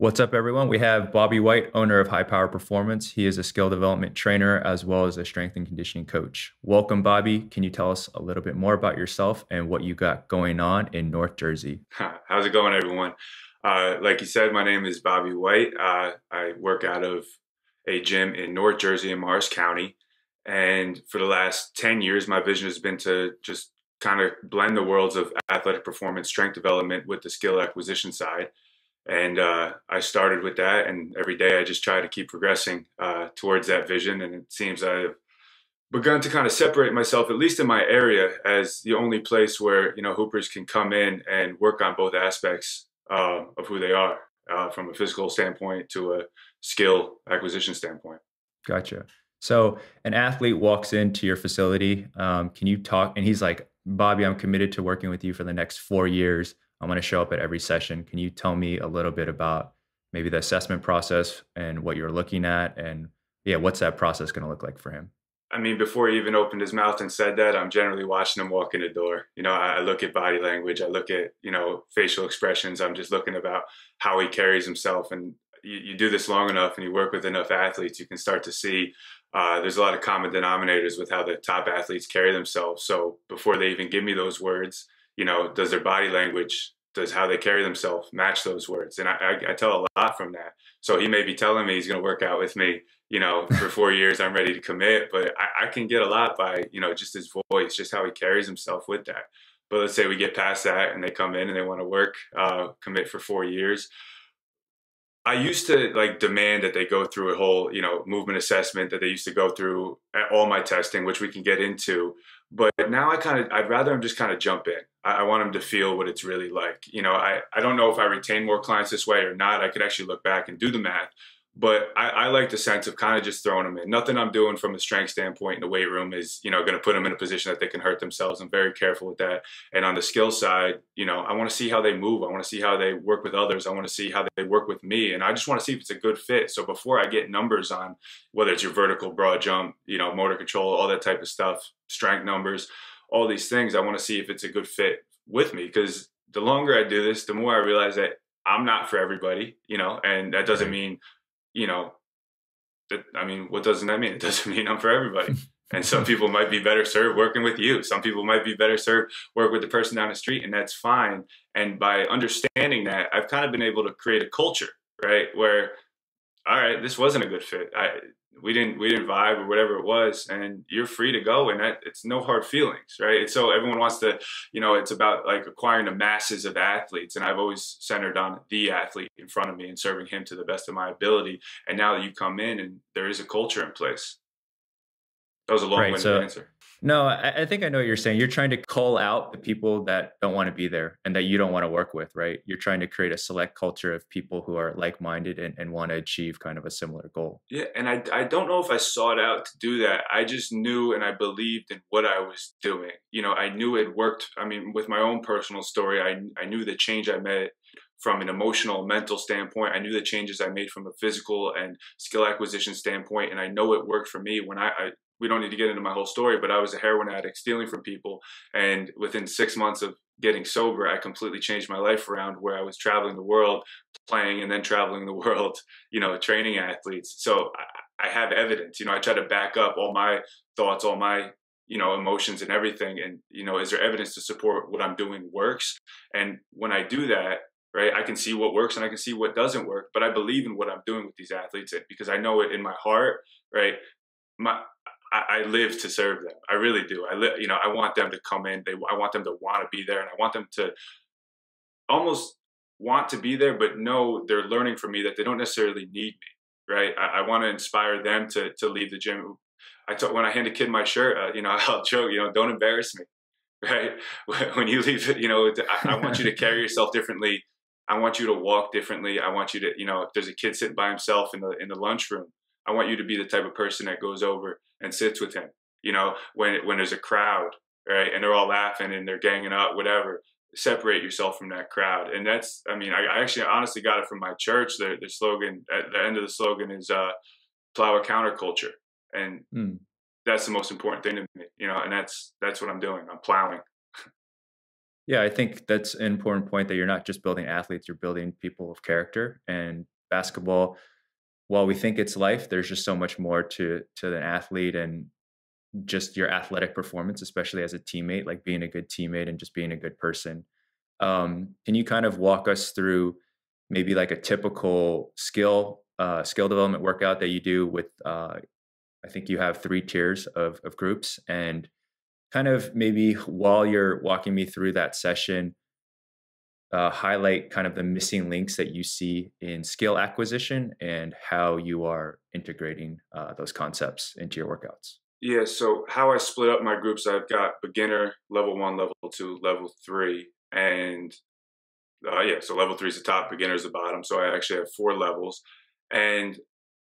What's up, everyone? We have Bobby Whyte, owner of HyPower Performance. He is a skill development trainer as well as a strength and conditioning coach. Welcome, Bobby. Can you tell us a little bit more about yourself and what you got going on in North Jersey? How's it going, everyone? Like you said, my name is Bobby Whyte. I work out of a gym in North Jersey in Morris County. And for the last 10 years, my vision has been to just kind of blend the worlds of athletic performance, strength development with the skill acquisition side. And I started with that, and every day I just try to keep progressing towards that vision. And it seems I've begun to kind of separate myself, at least in my area, as the only place where hoopers can come in and work on both aspects of who they are, from a physical standpoint to a skill acquisition standpoint. Gotcha. So an athlete walks into your facility. Can you talk? And he's like, Bobby, I'm committed to working with you for the next 4 years. I'm going to show up at every session. Can you tell me a little bit about maybe the assessment process and what you're looking at? And yeah, what's that process going to look like for him? I mean, before he even opened his mouth and said that, I'm generally watching him walk in the door. I look at body language, I look at, facial expressions. I'm just looking about how he carries himself. And you do this long enough and you work with enough athletes, you can start to see there's a lot of common denominators with how the top athletes carry themselves. So before they even give me those words, does their body language, does how they carry themselves match those words? And I tell a lot from that. So he may be telling me he's going to work out with me, for 4 years, I'm ready to commit, but I can get a lot by, just his voice, just how he carries himself with that. But let's say we get past that and they come in and they want to work, commit for 4 years. I used to like demand that they go through a whole, movement assessment, that they used to go through all my testing, which we can get into. But now I'd rather them just kind of jump in. I want them to feel what it's really like. I don't know if I retain more clients this way or not. I could actually look back and do the math. But I like the sense of kind of just throwing them in. Nothing I'm doing from a strength standpoint in the weight room is, going to put them in a position that they can hurt themselves. I'm very careful with that. And on the skill side, I want to see how they move. I want to see how they work with others. I want to see how they work with me. And I just want to see if it's a good fit. So before I get numbers on whether it's your vertical broad jump, motor control, all that type of stuff, strength numbers, all these things, I want to see if it's a good fit with me. Because the longer I do this, the more I realize that I'm not for everybody, and that doesn't mean what doesn't that mean? It doesn't mean I'm for everybody. And some people might be better served working with you. Some people might be better served work with the person down the street, and that's fine. And by understanding that, I've kind of been able to create a culture, right? Where, all right, this wasn't a good fit. We didn't vibe or whatever it was, and you're free to go, and it's no hard feelings, right? And so everyone wants to, it's about like acquiring the masses of athletes, and I've always centered on the athlete in front of me and serving him to the best of my ability. And now that you come in and there is a culture in place. That was a Right. long-winded So, answer. no, I think I know what you're saying. You're trying to call out the people that don't want to be there and that you don't want to work with, right? You're trying to create a select culture of people who are like-minded and want to achieve kind of a similar goal. Yeah, and I don't know if I sought out to do that. I just knew and I believed in what I was doing. I knew it worked. I mean, with my own personal story, I knew the change I made from an emotional, mental standpoint. I knew the changes I made from a physical and skill acquisition standpoint, and I know it worked for me when we don't need to get into my whole story, but I was a heroin addict stealing from people. And within 6 months of getting sober, I completely changed my life around, where I was traveling the world, playing, and then traveling the world, training athletes. So I have evidence, I try to back up all my thoughts, all my, emotions and everything. And, is there evidence to support what I'm doing works? And when I do that, right, I can see what works and I can see what doesn't work, but I believe in what I'm doing with these athletes because I know it in my heart, right? I live to serve them. I really do. I want them to come in. I want them to want to be there, and I want them to almost want to be there, but know they're learning from me that they don't necessarily need me, right? I want to inspire them to leave the gym. When I hand a kid my shirt, I'll joke, don't embarrass me, right? When you leave it, I want you to carry yourself differently. I want you to walk differently. I want you to, if there's a kid sitting by himself in the lunchroom, I want you to be the type of person that goes over and sits with him. When there's a crowd, right, and they're all laughing and they're ganging up, whatever, separate yourself from that crowd. And that's, I actually honestly got it from my church. The slogan at the end of the slogan is plow a counterculture. And Mm. that's the most important thing to me, and that's what I'm doing. I'm plowing. Yeah, I think that's an important point that you're not just building athletes, you're building people of character. And basketball, while we think it's life, there's just so much more to an athlete and just your athletic performance, especially as a teammate, like being a good teammate and just being a good person. Can you kind of walk us through maybe like a typical skill development workout that you do with I think you have 3 tiers of groups, and kind of maybe while you're walking me through that session, highlight kind of the missing links that you see in skill acquisition and how you are integrating those concepts into your workouts. Yeah, so how I split up my groups, I've got beginner, level one, level two, level three, and yeah, so level three is the top, beginner is the bottom. So I actually have 4 levels, and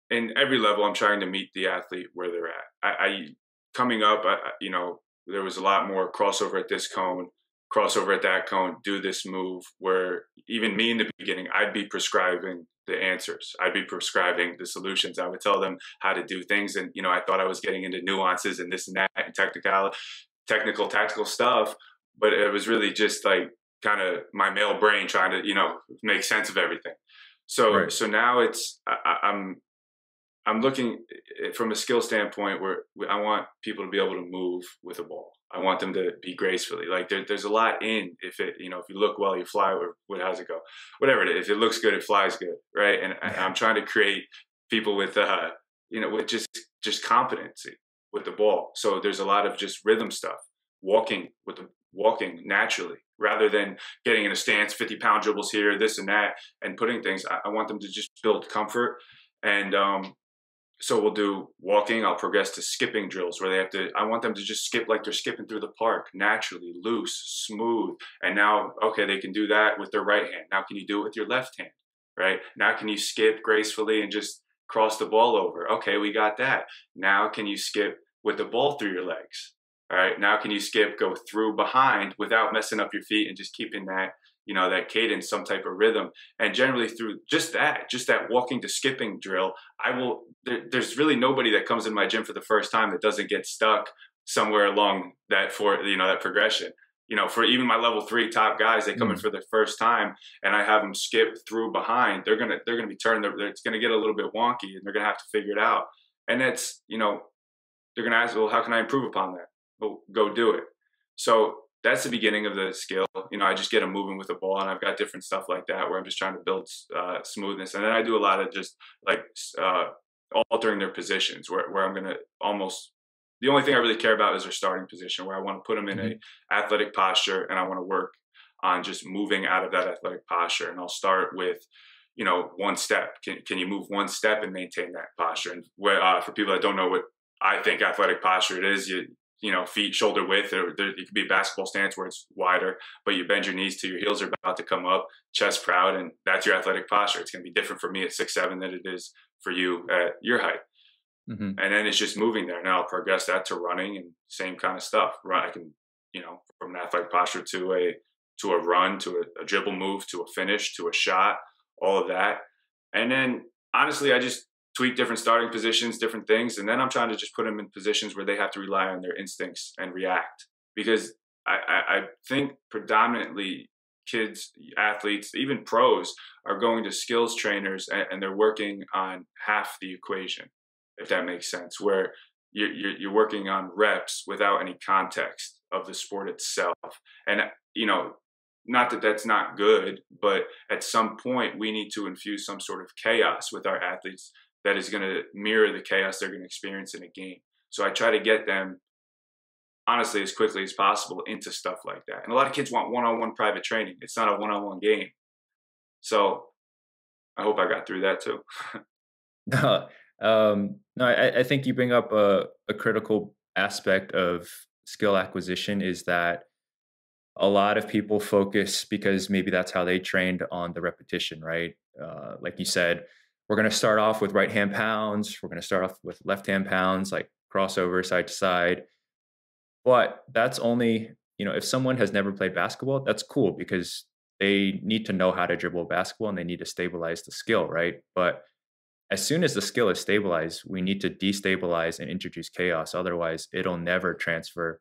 in every level, I'm trying to meet the athlete where they're at. I coming up, there was a lot more crossover at this cone, crossover at that cone, do this move. Where even me in the beginning, I'd be prescribing the answers. I'd be prescribing the solutions. I would tell them how to do things, and I thought I was getting into nuances and this and that and technical, tactical stuff, but it was really just like kind of my male brain trying to make sense of everything. So Right. so now I'm looking from a skill standpoint where I want people to be able to move with a ball. I want them to be gracefully. Like there's a lot in if if you look well, you fly. Or what? How's it go? Whatever it is, if it looks good, it flies good, right? And Yeah. I'm trying to create people with with just competency with the ball. So there's a lot of just rhythm stuff, walking naturally, rather than getting in a stance, 50-pound dribbles here, this and that, and putting things. I want them to just build comfort and so we'll do walking. I'll progress to skipping drills where I want them to just skip like they're skipping through the park, naturally, loose, smooth. And now, okay, they can do that with their right hand. Now, can you do it with your left hand? Right? Now, can you skip gracefully and just cross the ball over? Okay, we got that. Now, can you skip with the ball through your legs? All right. Now, can you skip, go through behind without messing up your feet and just keeping that cadence, some type of rhythm? And generally through just that walking to skipping drill, there's really nobody that comes in my gym for the first time that doesn't get stuck somewhere along that progression. For even my level three top guys, they come in Mm. for the first time, and I have them skip through behind. They're gonna be turned. It's gonna get a little bit wonky, and they're gonna have to figure it out. And they're gonna ask, well, how can I improve upon that? Well, go do it. So that's the beginning of the skill. I just get them moving with the ball, and I've got different stuff like that where I'm just trying to build smoothness. And then I do a lot of just like altering their positions where I'm going to almost, the only thing I really care about is their starting position, where I want to put them in a Mhm. athletic posture, and I want to work on just moving out of that athletic posture. And I'll start with, one step. Can you move one step and maintain that posture? And for people that don't know what I think athletic posture it is, feet shoulder width, or it could be a basketball stance where it's wider, but you bend your knees till your heels are about to come up, chest proud, and that's your athletic posture. It's going to be different for me at 6'7" than it is for you at your height. Mhm. And then it's just moving there. Now I'll progress that to running and same kind of stuff. Run, I can, from an athletic posture to a run, to a dribble move, to a finish, to a shot, all of that. And then honestly, I just tweak different starting positions, different things, and then I'm trying to just put them in positions where they have to rely on their instincts and react. Because I think predominantly kids, athletes, even pros are going to skills trainers, and they're working on half the equation, if that makes sense, where you're working on reps without any context of the sport itself. And, not that that's not good, but at some point we need to infuse some sort of chaos with our athletes that is going to mirror the chaos they're going to experience in a game. So I try to get them, honestly, as quickly as possible into stuff like that. And a lot of kids want one-on-one private training. It's not a one-on-one game. So I hope I got through that too. No, I think you bring up a critical aspect of skill acquisition is that a lot of people focus because maybe that's how they trained on the repetition, right? Like you said, we're going to start off with right hand pounds. We're going to start off with left hand pounds, like crossover side to side. But that's only, if someone has never played basketball, that's cool because they need to know how to dribble a basketball and they need to stabilize the skill, right? But as soon as the skill is stabilized, we need to destabilize and introduce chaos. Otherwise, it'll never transfer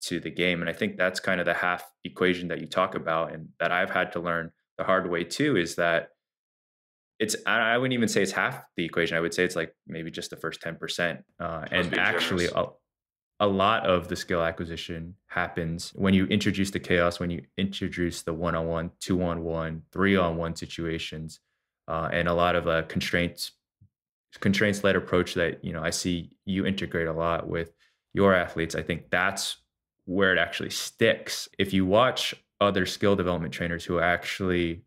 to the game. And I think that's kind of the half equation that you talk about and that I've had to learn the hard way too, is that I wouldn't even say it's half the equation. I would say it's like maybe just the first 10%. I was And being actually, generous. a lot of the skill acquisition happens when you introduce the chaos, when you introduce the one-on-one, two-on-one, three-on-one situations, and a lot of constraints-led approach that I see you integrate a lot with your athletes. I think that's where it actually sticks. If you watch other skill development trainers who are actually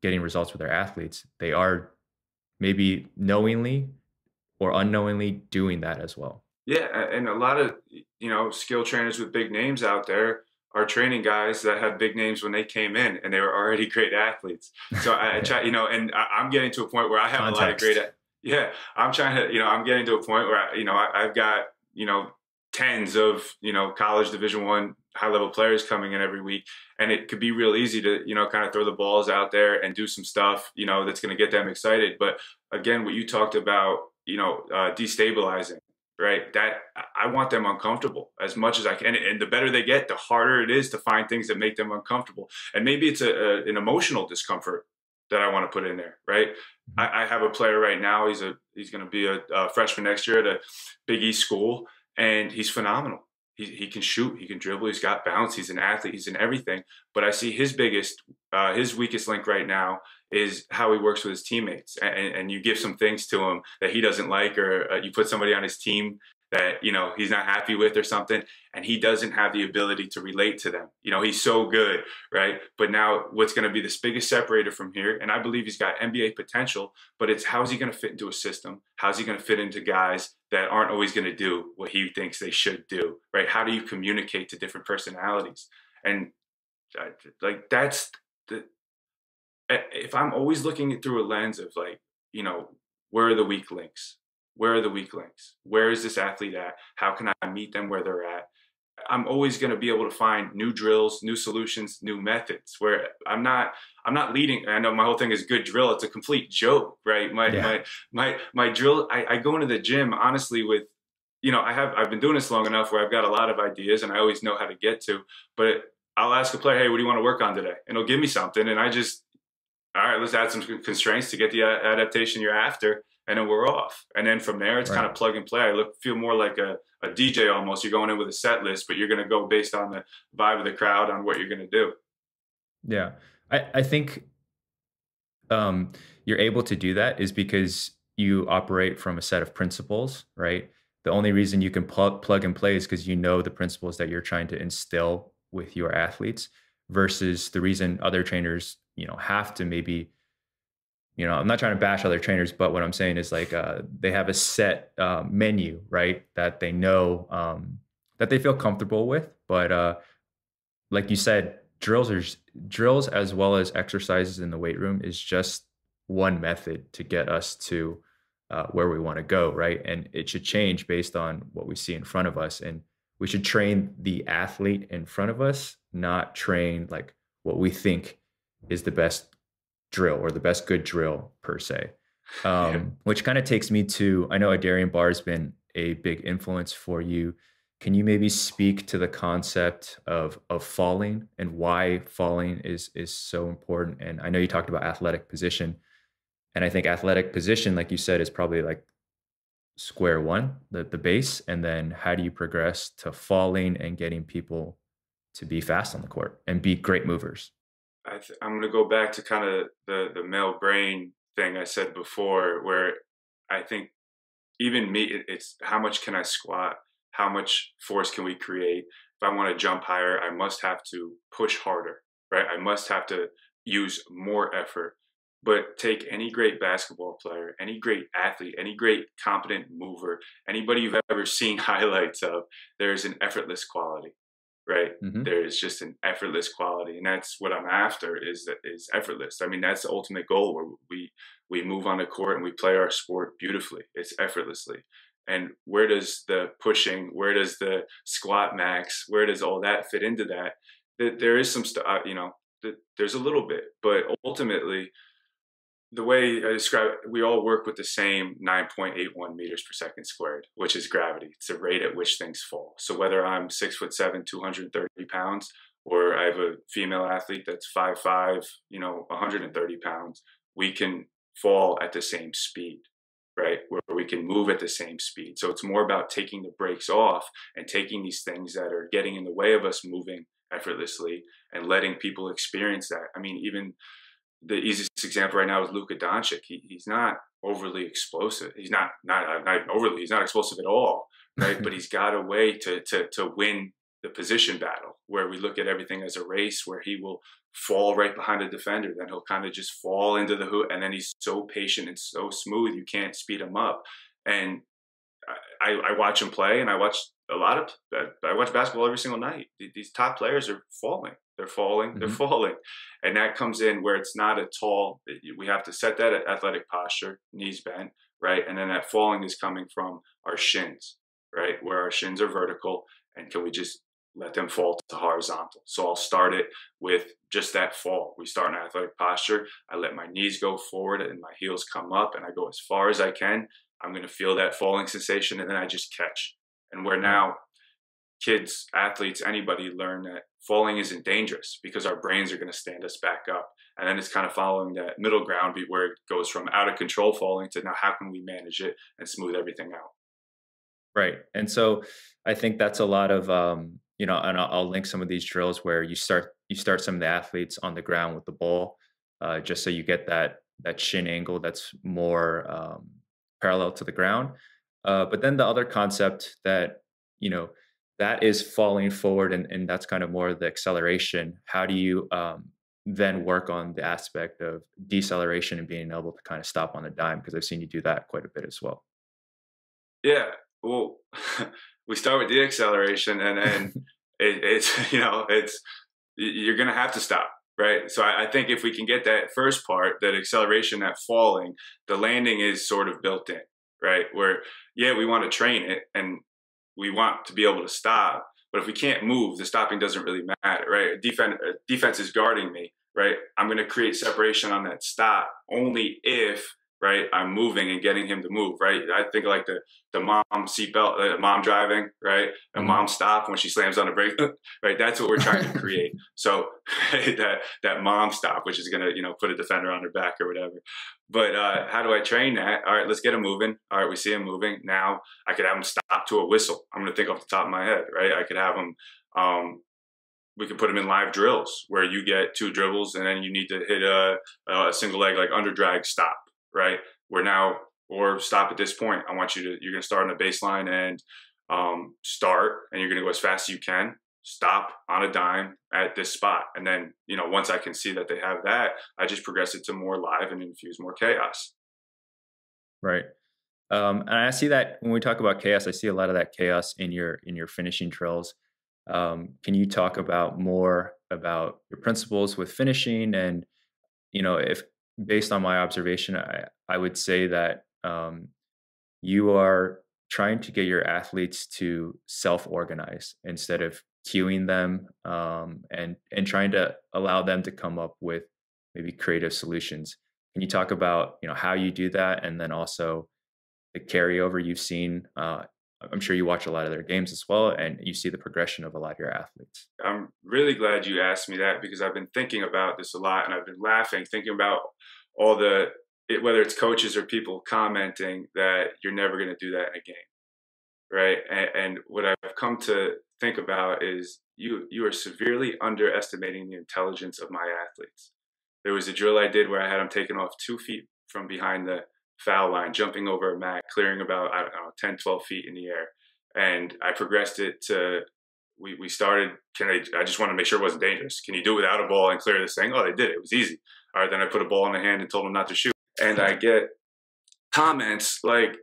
getting results with their athletes, they are maybe knowingly or unknowingly doing that as well. Yeah, and a lot of skill trainers with big names out there are training guys that had big names when they came in, and they were already great athletes. So I Yeah. try, and I'm getting to a point where I have a lot of Context. yeah, I'm trying to, I'm getting to a point where I've got tens of college Division I high level players coming in every week, and it could be real easy to kind of throw the balls out there and do some stuff that's going to get them excited. But again, what you talked about, destabilizing, right? That I want them uncomfortable as much as I can. And the better they get, the harder it is to find things that make them uncomfortable. And maybe it's an emotional discomfort that I want to put in there, right? Mhm. I have a player right now. He's going to be a freshman next year at a Big East school, and he's phenomenal. He can shoot, he can dribble, he's got bounce, he's an athlete, he's in everything. But I see his weakest link right now is how he works with his teammates. And you give some things to him that he doesn't like, or you put somebody on his team that he's not happy with or something, and he doesn't have the ability to relate to them. He's so good, right? But now what's going to be this biggest separator from here, and I believe he's got NBA potential, but it's how's he going to fit into a system? How's he going to fit into guys that aren't always going to do what he thinks they should do, right? How do you communicate to different personalities? And like that's the if I'm always looking through a lens of like, where are the weak links? Where are the weak links? Where is this athlete at? How can I meet them where they're at? I'm always going to be able to find new drills, new solutions, new methods where I'm not leading. I know my whole thing is good drill. It's a complete joke, right? My Yeah. my my drill, I go into the gym honestly with, I've been doing this long enough where I've got a lot of ideas and I always know how to get to, but I'll ask a player, hey, what do you want to work on today? And he'll give me something. And I just, all right, let's add some constraints to get the adaptation you're after, and then we're off. And then from there, it's kind Right. of plug and play. Feel more like a DJ almost. You're going in with a set list, but you're going to go based on the vibe of the crowd on what you're going to do. Yeah. I think um, you're able to do that is because you operate from a set of principles, right? The only reason you can plug and play is because you know the principles that you're trying to instill with your athletes versus the reason other trainers, have to maybe, I'm not trying to bash other trainers, but what I'm saying is like they have a set menu, right? That they know that they feel comfortable with. But like you said, drills as well as exercises in the weight room is just one method to get us to where we want to go, right? And it should change based on what we see in front of us, and we should train the athlete in front of us, not train like what we think is the best drill or the best good drill per se. Yeah. Which kind of takes me to, I know Adarian Barr has been a big influence for you. Can you maybe speak to the concept of falling and why falling is so important? And I know you talked about athletic position, and I think athletic position, like you said, is probably like square one, the base, and then how do you progress to falling and getting people to be fast on the court and be great movers? I'm going to go back to kind of the male brain thing I said before, where I think even me, it's how much can I squat? How much force can we create? If I want to jump higher, I must have to push harder, right? I must have to use more effort. But take any great basketball player, any great athlete, any great competent mover, anybody you've ever seen highlights of, there's an effortless quality, right? Hmm. There is just an effortless quality, and that's what I'm after. Is effortless. I mean, that's the ultimate goal where we move on the court and we play our sport beautifully. It's effortlessly. And where does the pushing, where does the squat max, where does all that fit into that? There is some stuff, there's a little bit, but ultimately the way I describe it, we all work with the same 9.81 meters per second squared, which is gravity. It's the rate at which things fall. So whether I'm 6'7", 230 pounds, or I have a female athlete that's 5'5", 130 pounds, we can fall at the same speed, right? Where we can move at the same speed. So it's more about taking the brakes off and taking these things that are getting in the way of us moving effortlessly and letting people experience that. I mean, even the easiest example right now is Luka Doncic. He's not overly explosive. He's not overly. He's not explosive at all, right? But he's got a way to win the position battle, where we look at everything as a race, where he will fall right behind a defender, then he'll kind of just fall into the hoop, and then he's so patient and so smooth, you can't speed him up. And I watch him play, and I watch basketball every single night. These top players are falling. They're falling. They're falling. And that comes in where it's not a tall, we have to set that athletic posture, knees bent, right? And then that falling is coming from our shins, right? Where our shins are vertical, and can we just let them fall to horizontal? So I'll start it with just that fall. We start in athletic posture. I let my knees go forward and my heels come up, and I go as far as I can. I'm going to feel that falling sensation, and then I just catch. And where now kids, athletes, anybody learn that falling isn't dangerous, because our brains are going to stand us back up. And then it's kind of following that middle ground where it goes from out of control falling to now how can we manage it and smooth everything out. Right. And so I think that's a lot of, and I'll link some of these drills where you start some of the athletes on the ground with the ball, just so you get that shin angle that's more parallel to the ground. But then the other concept that, that is falling forward, and that's kind of more the acceleration. How do you then work on the aspect of deceleration and being able to kind of stop on a dime? Because I've seen you do that quite a bit as well. Yeah. Well, we start with the acceleration, and then it's you're going to have to stop, right? So I think if we can get that first part, that acceleration, that falling, the landing is sort of built in, right? Where, yeah, we want to train it and we want to be able to stop, but if we can't move, the stopping doesn't really matter, right? Defense is guarding me, right? I'm going to create separation on that stop only if, right, I'm moving and getting him to move, right? I think like the mom seatbelt, mom driving, right? The mom stop when she slams on the brake, right? That's what we're trying to create. So that mom stop, which is going to, put a defender on their back or whatever. But how do I train that? All right, let's get him moving. All right, we see him moving. Now I could have him stop to a whistle. I'm going to think off the top of my head, right? I could have him, we could put them in live drills where you get 2 dribbles and then you need to hit a single leg, like under drag stop, right? Or stop at this point. I want you're going to start on the baseline and start, and you're going to go as fast as you can, stop on a dime at this spot. And then, once I can see that they have that, I just progress it to more live and infuse more chaos. Right. And I see that when we talk about chaos, I see a lot of that chaos in your finishing drills. Can you talk about more about your principles with finishing? And, if based on my observation, I would say that you are trying to get your athletes to self-organize instead of cueing them, and trying to allow them to come up with maybe creative solutions. Can you talk about, how you do that, and then also the carryover you've seen? I'm sure you watch a lot of their games as well, and you see the progression of a lot of your athletes. I'm really glad you asked me that, because I've been thinking about this a lot, and I've been laughing, thinking about all whether it's coaches or people commenting that you're never going to do that in a game, right? And what I've come to think about is you are severely underestimating the intelligence of my athletes. There was a drill I did where I had them taking off 2 feet from behind the foul line, jumping over a mat, clearing about, 10, 12 feet in the air. And I progressed it to, we started, I just want to make sure it wasn't dangerous. Can you do it without a ball and clear this thing? Oh, they did. It was easy. All right, then I put a ball in the hand and told them not to shoot. And I get comments like,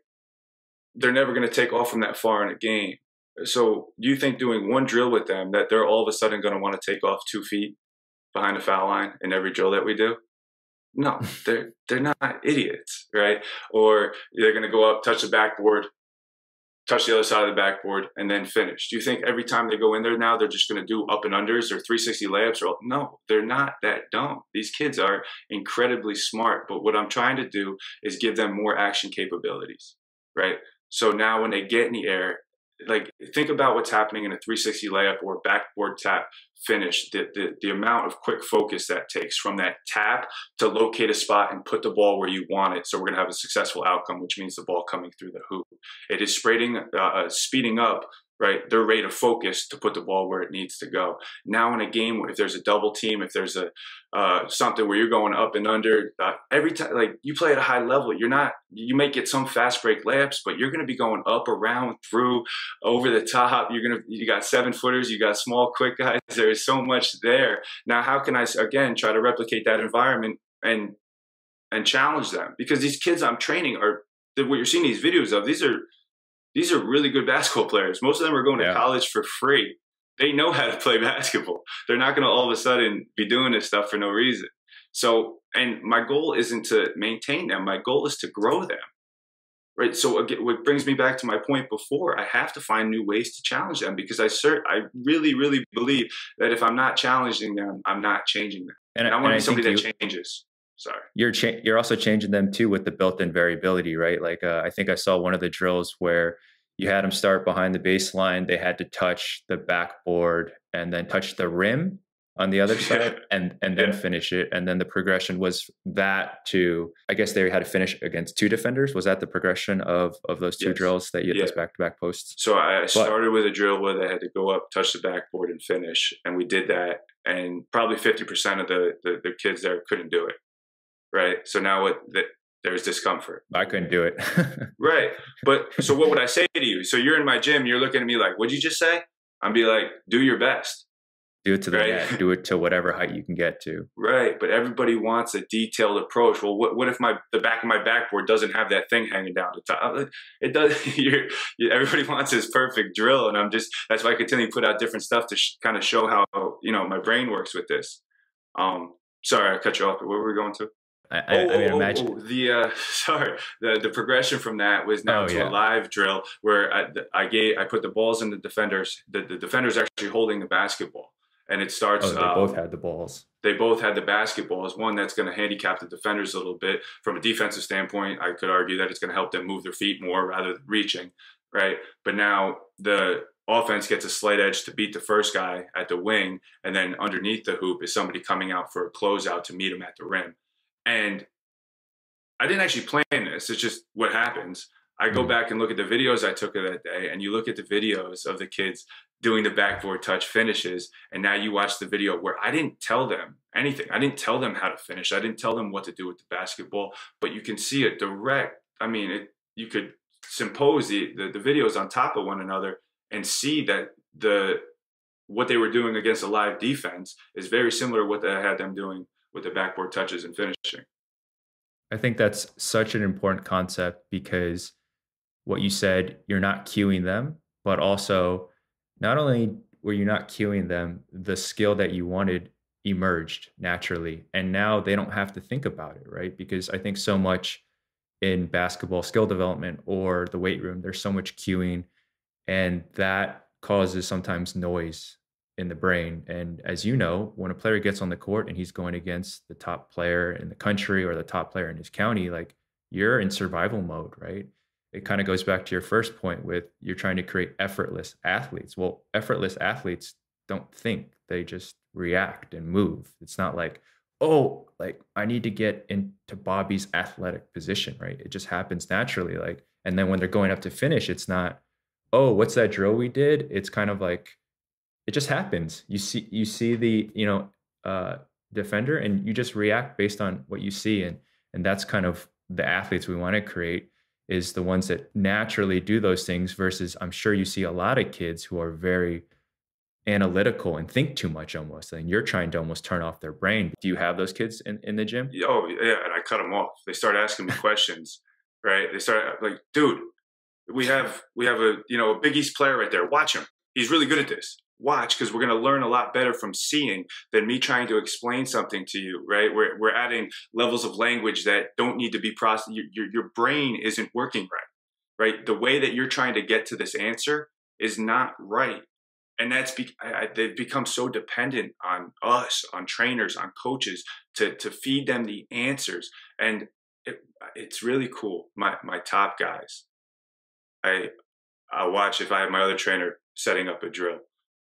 they're never going to take off from that far in a game. So do you think doing one drill with them that they're all of a sudden going to want to take off 2 feet behind the foul line in every drill that we do? No, they're not idiots, right? Or they're going to go up, touch the backboard, touch the other side of the backboard, and then finish. Do you think every time they go in there now, they're just going to do up and unders or 360 layups? Or no, they're not that dumb. These kids are incredibly smart. But what I'm trying to do is give them more action capabilities, right? So now when they get in the air, like think about what's happening in a 360 layup or backboard tap finish, the amount of quick focus that takes from that tap to locate a spot and put the ball where you want it. So we're going to have a successful outcome, which means the ball coming through the hoop. It is speeding up, right, their rate of focus to put the ball where it needs to go. Now in a game, if there's a double team, if there's a something where you're going up and under, every time, like you play at a high level, you may get some fast break layups, but you're going to be going up, around, through, over the top. You got 7-footers, you got small, quick guys. There's so much there. Now, how can I, again, try to replicate that environment and challenge them? Because these kids I'm training what you're seeing these videos of, these are really good basketball players. Most of them are going to college for free. They know how to play basketball. They're not going to all of a sudden be doing this stuff for no reason. So, and my goal isn't to maintain them. My goal is to grow them, right? So again, what brings me back to my point before, I have to find new ways to challenge them, because I really, really believe that if I'm not challenging them, I'm not changing them. And I want to be somebody that changes. Sorry. You're also changing them too with the built-in variability, right? Like I think I saw one of the drills where you had them start behind the baseline. They had to touch the backboard and then touch the rim on the other side and then finish it. And then the progression was that to, I guess they had to finish against 2 defenders. Was that the progression of those 2 drills that you had those back-to-back posts? So I started with a drill where they had to go up, touch the backboard and finish. And we did that. And probably 50% of the kids there couldn't do it. Right. So now there's discomfort. I couldn't do it. Right. But so what would I say to you? So you're in my gym, you're looking at me like, what'd you just say? I'd be like, do your best. Do it to the net. Do it to whatever height you can get to. Right. But everybody wants a detailed approach. Well, what if the back of my backboard doesn't have that thing hanging down the top? It does. Everybody wants this perfect drill. And that's why I continue to put out different stuff to kind of show how, my brain works with this. Sorry, I cut you off, but where were we going to? Imagine the progression from that was now to a live drill where I put the balls in the defenders. The defenders actually holding the basketball, and it starts. They both had the balls. They both had the basketballs. One that's going to handicap the defenders a little bit from a defensive standpoint. I could argue that it's going to help them move their feet more rather than reaching, right? But now the offense gets a slight edge to beat the first guy at the wing, and then underneath the hoop is somebody coming out for a closeout to meet him at the rim. And I didn't actually plan this. It's just what happens. I go back and look at the videos I took of that day, and you look at the videos of the kids doing the backboard touch finishes, and now you watch the video where I didn't tell them anything. I didn't tell them how to finish. I didn't tell them what to do with the basketball, but you can see it direct. I mean, you could compose the videos on top of one another and see that what they were doing against a live defense is very similar to what I had them doing with the backboard touches and finishing. I think that's such an important concept, because what you said, you're not cueing them, but also not only were you not cueing them, the skill that you wanted emerged naturally. And now they don't have to think about it, right? Because I think so much in basketball skill development or the weight room, there's so much cueing, and that causes sometimes noise in the brain. And as you know, when a player gets on the court and he's going against the top player in the country or the top player in his county, like, you're in survival mode, right? It kind of goes back to your first point with you're trying to create effortless athletes. Well, effortless athletes don't think, they just react and move. It's not like, oh, like I need to get into Bobby's athletic position, right? It just happens naturally. Like, and then when they're going up to finish, it's not, oh, what's that drill we did? It's kind of like, it just happens. You see the, defender, and you just react based on what you see. And that's kind of the athletes we want to create, is the ones that naturally do those things, versus I'm sure you see a lot of kids who are very analytical and think too much almost. And you're trying to almost turn off their brain. Do you have those kids in the gym? Oh yeah. And I cut them off. They start asking me questions, right? They start like, dude, we have a Big East player right there. Watch him. He's really good at this. Watch, because we're going to learn a lot better from seeing than me trying to explain something to you, right? We're adding levels of language that don't need to be processed. Your brain isn't working right. right? The way that you're trying to get to this answer is not right. And they've become so dependent on us, on trainers, on coaches to feed them the answers. And it, it's really cool. My top guys, I I watch if I have my other trainer setting up a drill.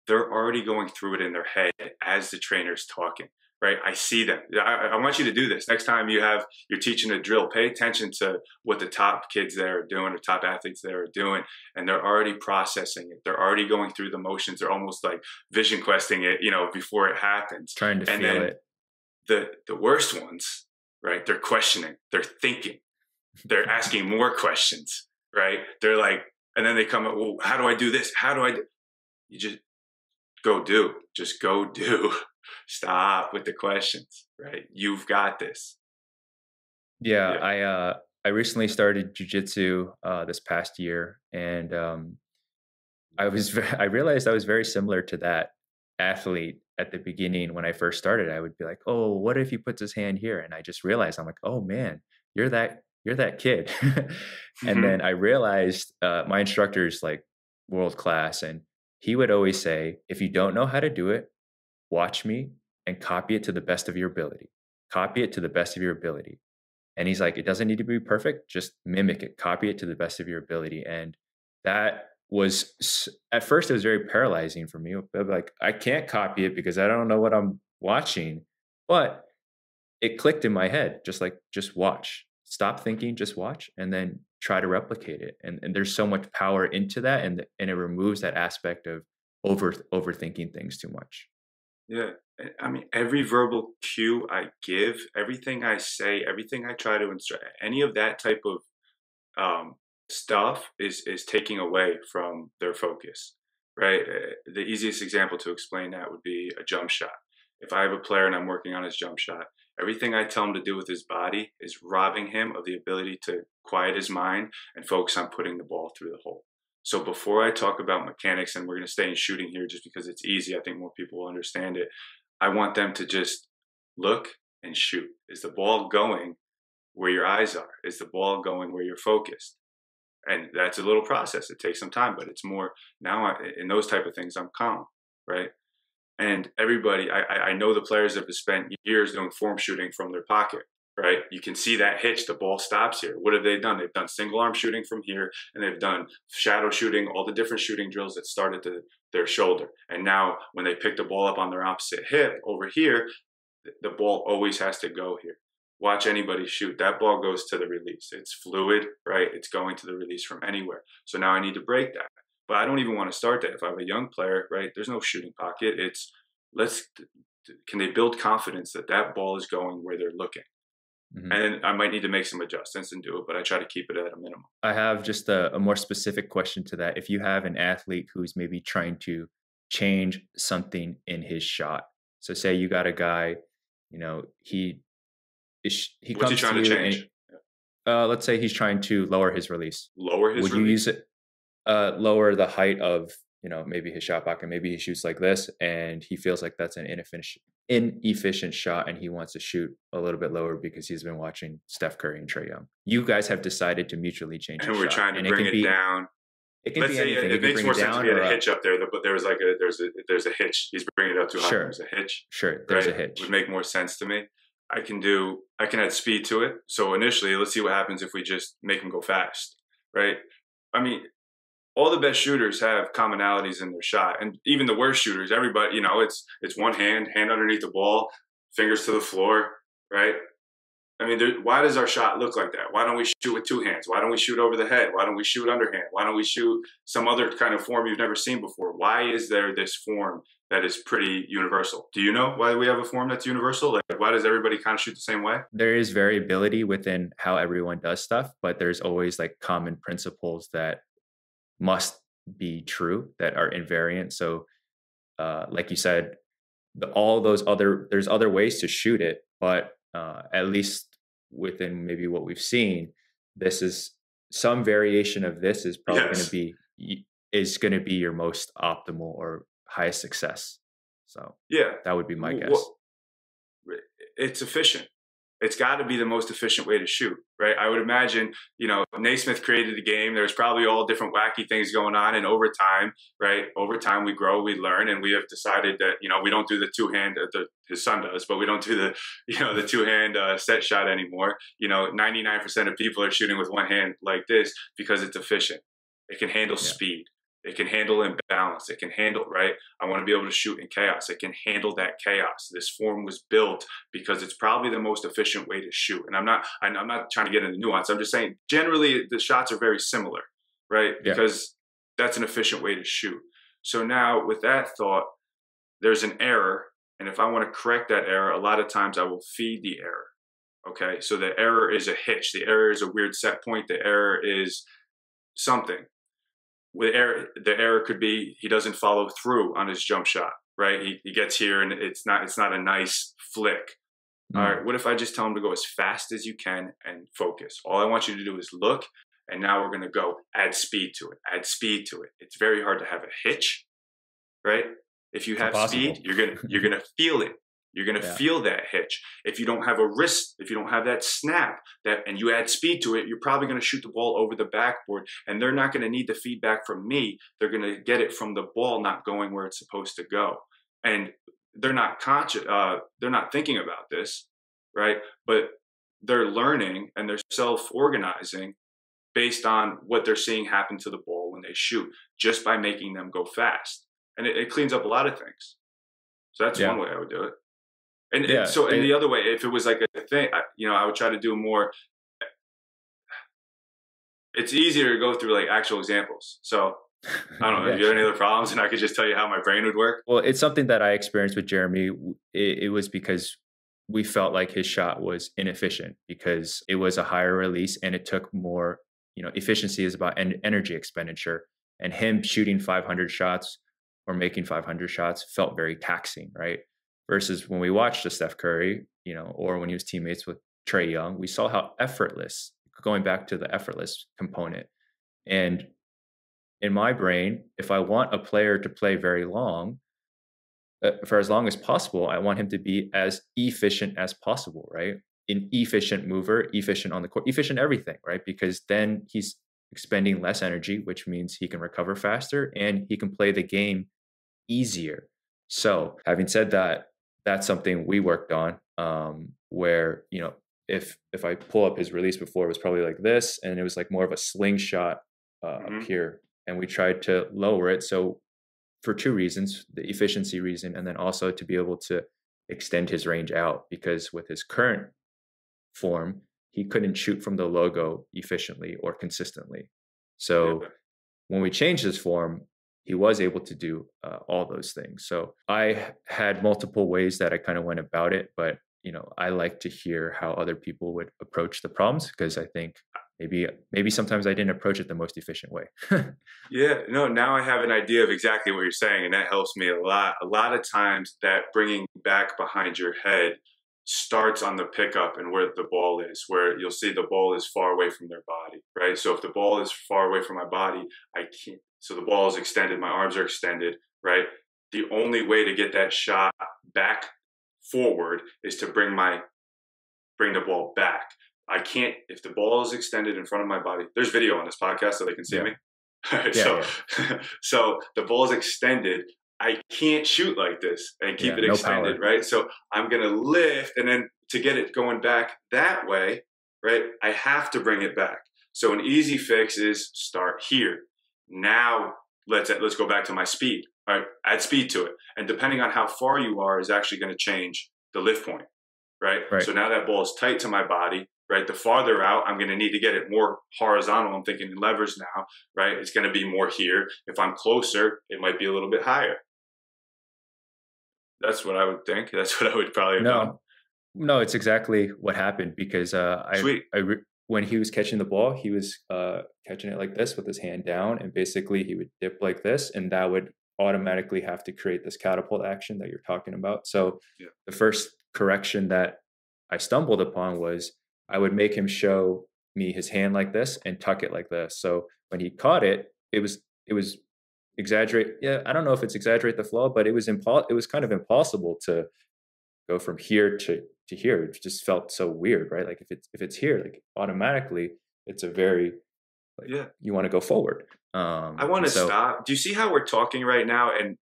They're already going through it in their head as the trainer's talking, right? I see them. I want you to do this. Next time you're teaching a drill, pay attention to what the top kids there are doing or top athletes there are doing. And they're already processing it. They're already going through the motions. They're almost like vision questing it, before it happens. Trying to And feel then it. the worst ones, right? They're questioning, they're thinking, they're asking more questions, right? They're like, and then they come up, well, how do I do this? How do I do? You just go do. Stop with the questions, right? You've got this. Yeah, Yeah. I recently started jujitsu this past year, and I realized I was very similar to that athlete at the beginning when I first started. I would be like, "Oh, what if he puts his hand here?" And I just realized I'm like, "Oh man, you're that kid." And Hmm. then I realized my instructor is like world class, and he would always say, "If you don't know how to do it, watch me and copy it to the best of your ability. Copy it to the best of your ability." And he's like, "It doesn't need to be perfect, just mimic it, copy it to the best of your ability." And that was at first it was very paralyzing for me. I'm like, I can't copy it because I don't know what I'm watching. But it clicked in my head, just watch. Stop thinking, just watch, and then try to replicate it. And there's so much power into that, and it removes that aspect of overthinking things too much. Yeah. I mean, every verbal cue I give, everything I say, everything I try to instruct, any of that type of um, stuff is taking away from their focus, right? The easiest example to explain that would be a jump shot. If I have a player and I'm working on his jump shot, everything I tell him to do with his body is robbing him of the ability to quiet his mind and focus on putting the ball through the hole. So before I talk about mechanics, and we're going to stay in shooting here just because it's easy, I think more people will understand it. I want them to just look and shoot. Is the ball going where your eyes are? Is the ball going where you're focused? And that's a little process. It takes some time, but it's more now in those type of things, I'm calm, right? And everybody, I know the players that have spent years doing form shooting from their pocket, right? You can see that hitch, the ball stops here. What have they done? They've done single arm shooting from here, and they've done shadow shooting, all the different shooting drills that started to their shoulder. And now when they pick the ball up on their opposite hip over here, the ball always has to go here. Watch anybody shoot. That ball goes to the release. It's fluid, right? It's going to the release from anywhere. So now I need to break that. But I don't even want to start that. If I have a young player, right, there's no shooting pocket. It's let's can they build confidence that that ball is going where they're looking? Mhm. And then I might need to make some adjustments and do it, but I try to keep it at a minimum. I have just a more specific question to that. If you have an athlete who's maybe trying to change something in his shot, so say you got a guy, he What's he comes to trying to you and change? let's say he's trying to lower his release. Lower his Would you use release? it lower the height of maybe his shot block, and maybe he shoots like this, and he feels like that's an inefficient shot, and he wants to shoot a little bit lower because he's been watching Steph Curry and Trey Young. You guys have decided to mutually change And his we're shot, trying to and bring it down. it can Let's be say anything. You it can makes bring more it sense if down he had or a up. hitch up there, but there's a hitch. He's bringing it up too high. There's Sure, a hitch, sure. There's a right? Would hitch. make more sense to me. I can add speed to it. So initially, let's see what happens if we just make him go fast, right? I mean, all the best shooters have commonalities in their shot, and even the worst shooters, everybody, it's one hand underneath the ball, fingers to the floor, right? I mean, why does our shot look like that? Why don't we shoot with two hands? Why don't we shoot over the head? Why don't we shoot underhand? Why don't we shoot some other kind of form you've never seen before? Why is there this form that is pretty universal? Do you know why we have a form that's universal? Like, why does everybody kind of shoot the same way? There is variability within how everyone does stuff, but there's always like common principles that must be true that are invariant. So, like you said, there's other ways to shoot it, but at least within maybe what we've seen, this is some variation of this is probably going to Yes. be your most optimal or highest success. So Yeah. that would be my guess. What, it's efficient. It's got to be the most efficient way to shoot, right? I would imagine, Naismith created the game. There's probably all different wacky things going on. And over time, right? Over time, we grow, we learn, and we have decided that, we don't do the two-hand, his son does, but we don't do the, the two-hand set shot anymore. 99% of people are shooting with one hand like this because it's efficient. It can handle speed. It can handle imbalance. It can handle, right? I want to be able to shoot in chaos. It can handle that chaos. This form was built because it's probably the most efficient way to shoot. And I'm not trying to get into nuance. I'm just saying generally the shots are very similar, right? Because that's an efficient way to shoot. So now with that thought, there's an error. And if I want to correct that error, a lot of times I will feed the error. Okay. So the error is a hitch. The error is a weird set point. The error is something. The error could be he doesn't follow through on his jump shot, right? He gets here and it's not a nice flick. All right, what if I just tell him to go as fast as you can and focus? All I want you to do is look, and now we're going to go add speed to it. Add speed to it. It's very hard to have a hitch, right? If you have speed, you're gonna feel it. You're going to feel that hitch. If you don't have a wrist, if you don't have that snap, and you add speed to it, you're probably going to shoot the ball over the backboard, and they're not going to need the feedback from me. They're going to get it from the ball not going where it's supposed to go. And they're not conscious, they're not thinking about this, right? But they're learning and they're self-organizing based on what they're seeing happen to the ball when they shoot, just by making them go fast. And it cleans up a lot of things. So that's one way I would do it. And the other way, if it was like a thing, I would try to do more. It's easier to go through like actual examples. So I don't know. If you have any other problems, and I could just tell you how my brain would work. Well, it's something that I experienced with Jeremy. It was because we felt like his shot was inefficient because it was a higher release and it took more. Efficiency is about energy expenditure, and him shooting 500 shots or making 500 shots felt very taxing, right? Versus when we watched the Steph Curry, or when he was teammates with Trae Young, we saw how effortless, going back to the effortless component. And in my brain, if I want a player to play very long, for as long as possible, I want him to be as efficient as possible, right? An efficient mover, efficient on the court, efficient everything, right? Because then he's expending less energy, which means he can recover faster and he can play the game easier. So having said that, that's something we worked on, where, if I pull up his release before, it was probably like this, and it was like more of a slingshot up here. And we tried to lower it. So for two reasons, the efficiency reason, and then also to be able to extend his range out, because with his current form, he couldn't shoot from the logo efficiently or consistently. So when we changed his form, he was able to do all those things. So I had multiple ways that I kind of went about it, but I like to hear how other people would approach the problems, because I think maybe sometimes I didn't approach it the most efficient way. Now I have an idea of exactly what you're saying, and that helps me a lot. A lot of times that bringing back behind your head starts on the pickup and where the ball is, where you'll see the ball is far away from their body, right? So if the ball is far away from my body, I can't. So the ball is extended, my arms are extended, right? The only way to get that shot back forward is to bring the ball back. I can't, if the ball is extended in front of my body, there's video on this podcast so they can see me. So the ball is extended. I can't shoot like this and keep it extended, right? So I'm going to lift, and then to get it going back that way, right, I have to bring it back. So an easy fix is start here. Now let's go back to my speed. All right, add speed to it. And depending on how far you are is actually going to change the lift point, right? So now that ball is tight to my body, right? The farther out, I'm going to need to get it more horizontal. I'm thinking in levers now, right? It's going to be more here. If I'm closer, it might be a little bit higher. That's what I would think. That's what I would probably have done. No, it's exactly what happened, because when he was catching the ball, he was catching it like this with his hand down, and basically he would dip like this, and that would automatically have to create this catapult action that you're talking about. So the first correction that I stumbled upon was I would make him show me his hand like this and tuck it like this. So when he caught it, it was exaggerate. Yeah, I don't know if it's exaggerate the flow, but it was kind of impossible to go from here to to hear. It just felt so weird, right? Like if it's here, like automatically, it's a very like Yeah. you want to go forward. I want And to so stop. Do you see how we're talking right now? And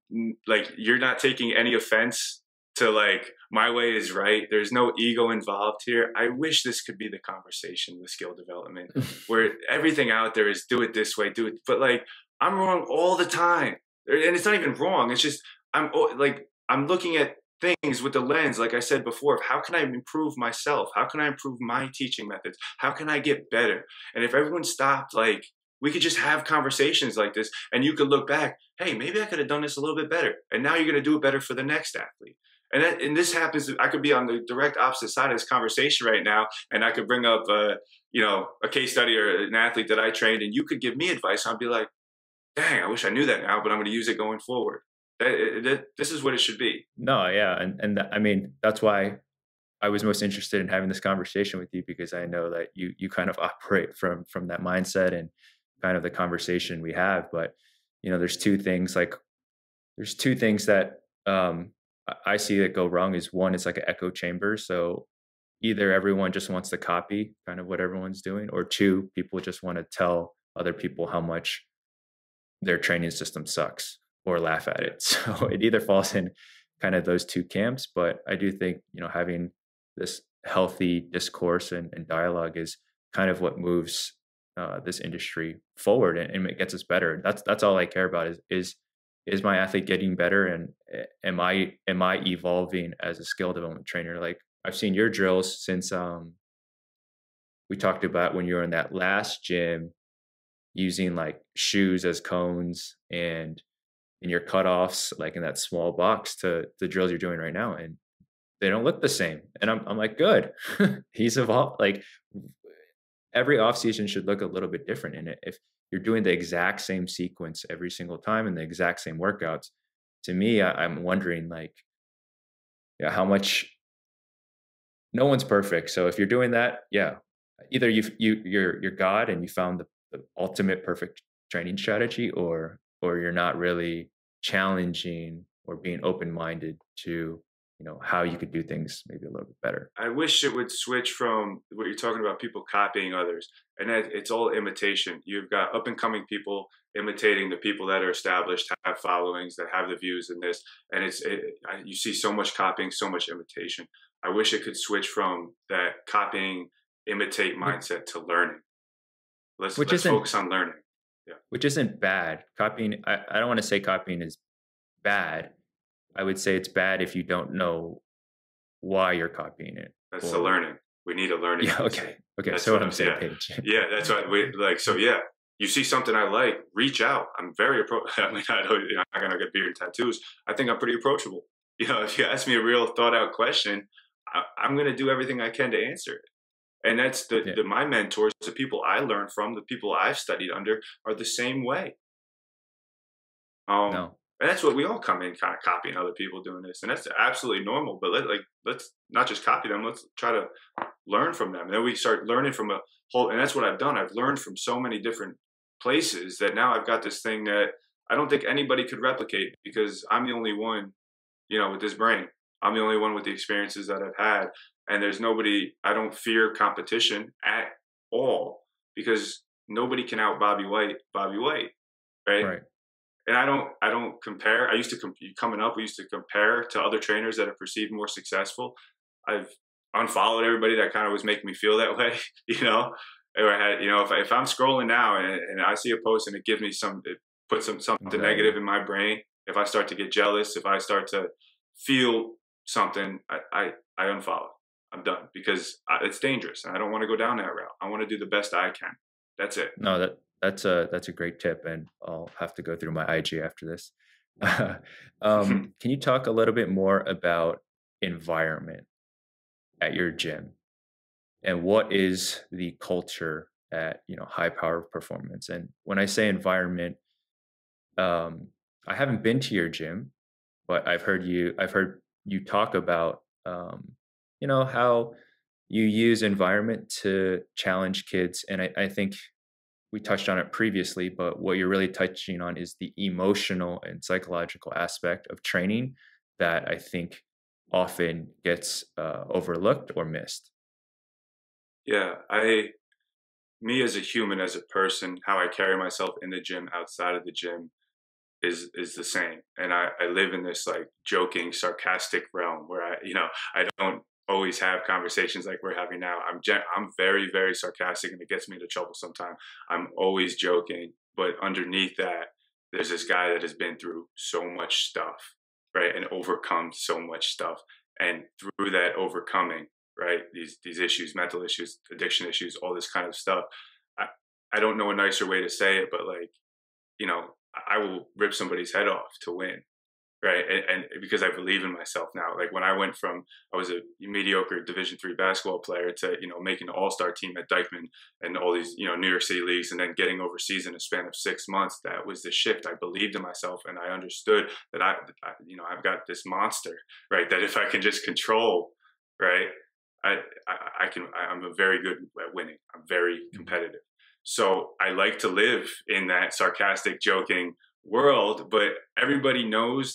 like, you're not taking any offense to like, my way is right. There's no ego involved here. I wish this could be the conversation with skill development where everything out there is do it this way, do it. But like, I'm wrong all the time. And it's not even wrong. It's just, I'm looking at things with the lens, like I said before, of how can I improve myself? How can I improve my teaching methods? How can I get better? And if everyone stopped, like, we could just have conversations like this and you could look back, hey, maybe I could have done this a little bit better. And now you're going to do it better for the next athlete. And this happens, I could be on the direct opposite side of this conversation right now. And I could bring up, a case study or an athlete that I trained and you could give me advice. I'd be like, dang, I wish I knew that now, but I'm going to use it going forward. This is what it should be. no, yeah, I mean that's why I was most interested in having this conversation with you because I know that you kind of operate from that mindset and kind of the conversation we have. But there's two things that I see that go wrong. Is one, it's like an echo chamber. So either everyone just wants to copy kind of what everyone's doing, or two, people just want to tell other people how much their training system sucks or laugh at it. So it either falls in kind of those two camps. But I do think, having this healthy discourse and dialogue is kind of what moves this industry forward and it gets us better. That's all I care about is my athlete getting better and am I evolving as a skill development trainer? Like I've seen your drills since we talked about when you were in that last gym using like shoes as cones and in your cutoffs, like in that small box to the drills you're doing right now. And they don't look the same. And I'm like, good. He's evolved. Like every off season should look a little bit different. And if you're doing the exact same sequence every single time and the exact same workouts, to me, I'm wondering like, yeah, how much no one's perfect. So if you're doing that, yeah, either you're God and you found the ultimate perfect training strategy, or you're not really challenging or being open-minded to how you could do things maybe a little bit better. I wish it would switch from what you're talking about, people copying others, and that it's all imitation. You've got up and coming people imitating the people that are established, have followings, that have the views in this, and you see so much copying, so much imitation. I wish it could switch from that copying, imitate mindset to learning. Let's Which let's isn't focus on learning. Yeah, which isn't bad. Copying, I don't want to say copying is bad. I would say it's bad if you don't know why you're copying it. that's the Or learning. We need a learning yeah, mindset. okay. Okay. That's So what what I'm I'm. saying, Yeah, Paige. yeah. That's what we like. So yeah, you see something I like, reach out. I'm very I mean, I don't, I'm not gonna get beard and tattoos. I think I'm pretty approachable. If you ask me a real thought out question, I'm gonna do everything I can to answer it. And that's Yeah. my mentors, the people I learn from, the people I've studied under, are the same way. Um, No. and that's what we all come in, kind of copying other people doing this, and that's absolutely normal. But let's not just copy them. Let's try to learn from them. And then we start learning from a whole. And that's what I've done. I've learned from so many different places that now I've got this thing that I don't think anybody could replicate because I'm the only one, with this brain. I'm the only one with the experiences that I've had, and there's nobody. I don't fear competition at all because nobody can out Bobby Whyte. Bobby Whyte, right? Right. And I don't compare. I used to coming up. We used to compare to other trainers that are perceived more successful. I've unfollowed everybody that kind of was making me feel that way. Or I had, if I'm scrolling now and I see a post and it gives me it puts something Okay. negative in my brain. If I start to get jealous, if I start to feel something, I unfollow. I'm done because it's dangerous and I don't want to go down that route. I want to do the best I can. That's it. No, that's a great tip, and I'll have to go through my IG after this. Can you talk a little bit more about environment at your gym and what is the culture at HyPower Performance? And when I say environment, um, I haven't been to your gym, but I've heard you talk about how you use environment to challenge kids, and I think we touched on it previously, but what you're really touching on is the emotional and psychological aspect of training that I think often gets overlooked or missed? Yeah, me as a human, as a person, how I carry myself in the gym, outside of the gym, is the same. And I live in this like joking, sarcastic realm where I don't always have conversations like we're having now. I'm very, very sarcastic, and it gets me into trouble sometimes. I'm always joking, but underneath that, there's this guy that has been through so much stuff, right, and overcome so much stuff. And through that overcoming, right, these issues, mental issues, addiction issues, all this kind of stuff. I I don't know a nicer way to say it, but like, I will rip somebody's head off to win, right? And because I believe in myself now. Like when I was a mediocre Division III basketball player to making the All Star team at Dykeman and all these New York City leagues, and then getting overseas in a span of 6 months. That was the shift. I believed in myself, and I understood that I've got this monster, right? That if I can just control, right, I can. I'm a very good at winning. I'm very competitive. So I like to live in that sarcastic, joking world, but everybody knows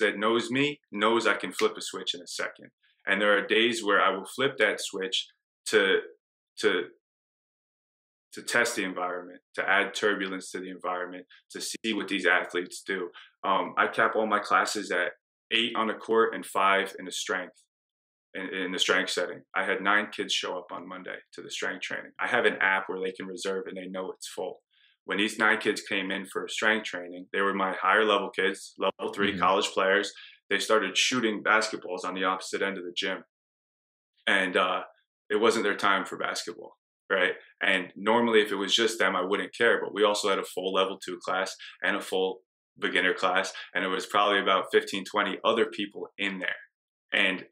me, knows I can flip a switch in a second. And there are days where I will flip that switch to to to test the environment, to add turbulence to the environment, to see what these athletes do. I cap all my classes at 8 on the court and 5 in the strength. In the strength setting, I had 9 kids show up on Monday to the strength training. I have an app where they can reserve and they know it's full. When these 9 kids came in for strength training, they were my higher level kids, level 3 Hmm. college players. They started shooting basketballs on the opposite end of the gym, and it wasn't their time for basketball, right? And normally, if it was just them, I wouldn't care. But we also had a full level 2 class and a full beginner class, and it was probably about 15, 20 other people in there. And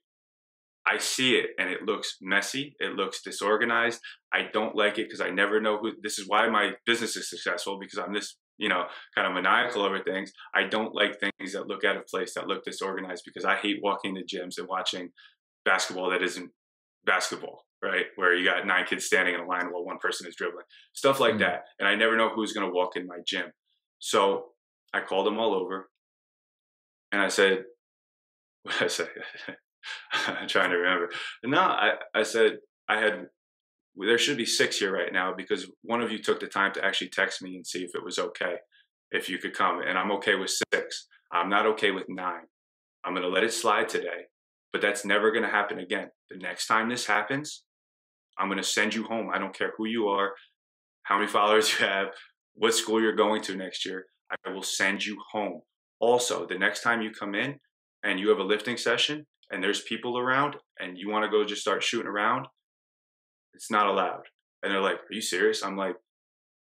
I see it, and it looks messy. It looks disorganized. I don't like it because I never know who. This is why my business is successful, because I'm this, kind of maniacal over things. I don't like things that look out of place, that look disorganized, because I hate walking to gyms and watching basketball that isn't basketball, right? Where you got 9 kids standing in a line while one person is dribbling, stuff like Hmm. that. And I never know who's going to walk in my gym. So I called them all over, and I said, what I said, I'm trying to remember. No, I said I had, there should be 6 here right now because one of you took the time to actually text me and see if it was okay, if you could come. And I'm okay with 6. I'm not okay with 9. I'm going to let it slide today, but that's never going to happen again. The next time this happens, I'm going to send you home. I don't care who you are, how many followers you have, what school you're going to next year. I will send you home. Also, the next time you come in and you have a lifting session and there's people around and you want to go just start shooting around, it's not allowed. And they're like, are you serious? I'm like,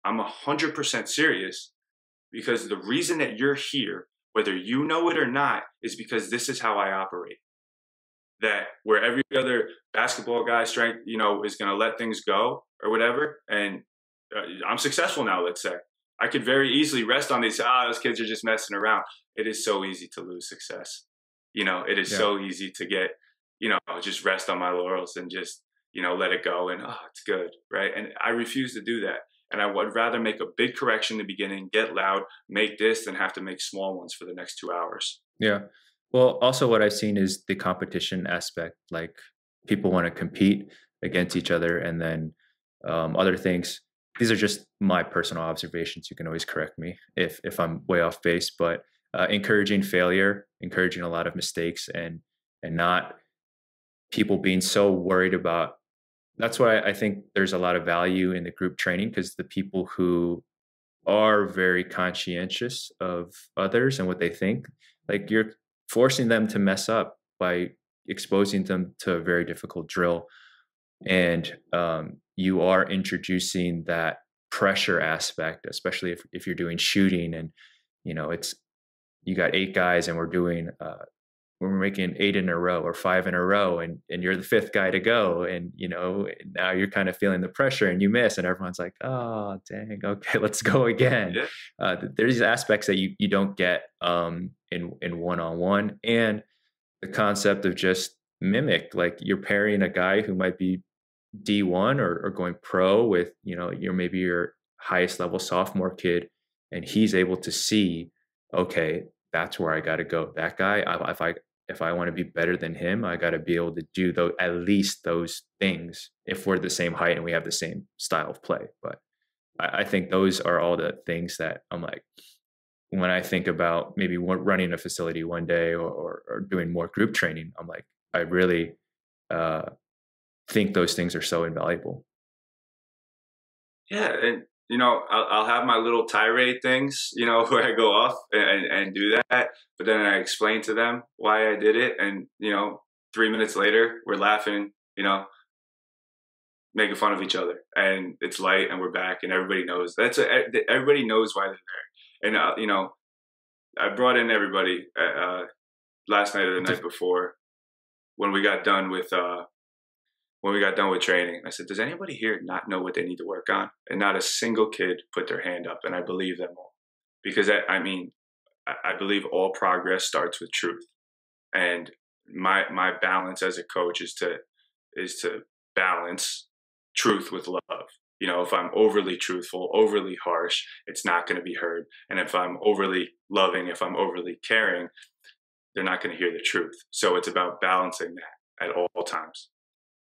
I'm 100% serious, because the reason that you're here, whether you know it or not, is because this is how I operate. That where every other basketball guy strength, is going to let things go or whatever. And I'm successful now, let's say. I could very easily rest on these, those kids are just messing around. It is so easy to lose success. It is Yeah. so easy to get, just rest on my laurels and just, let it go and, oh, it's good. Right. And I refuse to do that. And I would rather make a big correction in the beginning, get loud, make this, than have to make small ones for the next 2 hours. Yeah. Well, also what I've seen is the competition aspect. Like people want to compete against each other, and then other things. These are just my personal observations. You can always correct me if I'm way off base, but encouraging failure, encouraging a lot of mistakes, and not people being so worried about. That's why I think there's a lot of value in the group training, because the people who are very conscientious of others and what they think, like you're forcing them to mess up by exposing them to a very difficult drill. And you are introducing that pressure aspect, especially if you're doing shooting, and it's you got 8 guys and we're making 8 in a row or 5 in a row, and you're the 5th guy to go, and now you're kind of feeling the pressure and you miss, and everyone's like, oh dang, okay, let's go again. Yeah. There's these aspects that you don't get in one-on-one, and the concept of just mimic, like you're pairing a guy who might be D1 or going pro with maybe your highest level sophomore kid, and he's able to see, okay, that's where I got to go. That guy, if I if I want to be better than him, I got to be able to do at least those things if we're the same height and we have the same style of play. But I think those are all the things that I'm like, when I think about maybe running a facility one day, or doing more group training, I'm like, I really uh, think those things are so invaluable. Yeah, and I'll have my little tirade things, where I go off and do that, but then I explain to them why I did it, and 3 minutes later we're laughing, making fun of each other, and it's light, and we're back, and everybody knows everybody knows why they're there, and I brought in everybody last night or the night before when we got done with training. I said, does anybody here not know what they need to work on? And not a single kid put their hand up, and I believe them all, because I believe all progress starts with truth, and my balance as a coach is to balance truth with love. If I'm overly truthful, overly harsh, it's not going to be heard. And if I'm overly loving, if I'm overly caring, they're not going to hear the truth. So it's about balancing that at all times.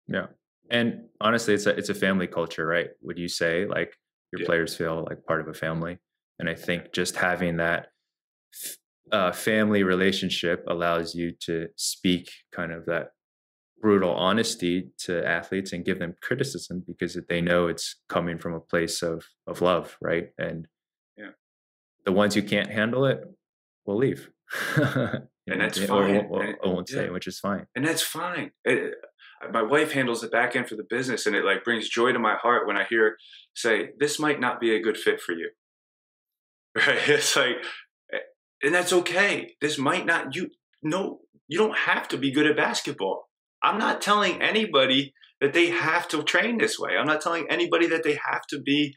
Yeah. And honestly, it's a family culture, right? Would you say like your players feel like part of a family? And I think just having that family relationship allows you to speak kind of that brutal honesty to athletes and give them criticism, because they know it's coming from a place of love, right? And the ones who can't handle it will leave. And that's fine. Or won't say, which is fine. And that's fine. My wife handles the back end for the business, and it like brings joy to my heart when I hear her say, this might not be a good fit for you. Right? It's like, and that's okay. This might not, you don't have to be good at basketball. I'm not telling anybody that they have to train this way. I'm not telling anybody that they have to be,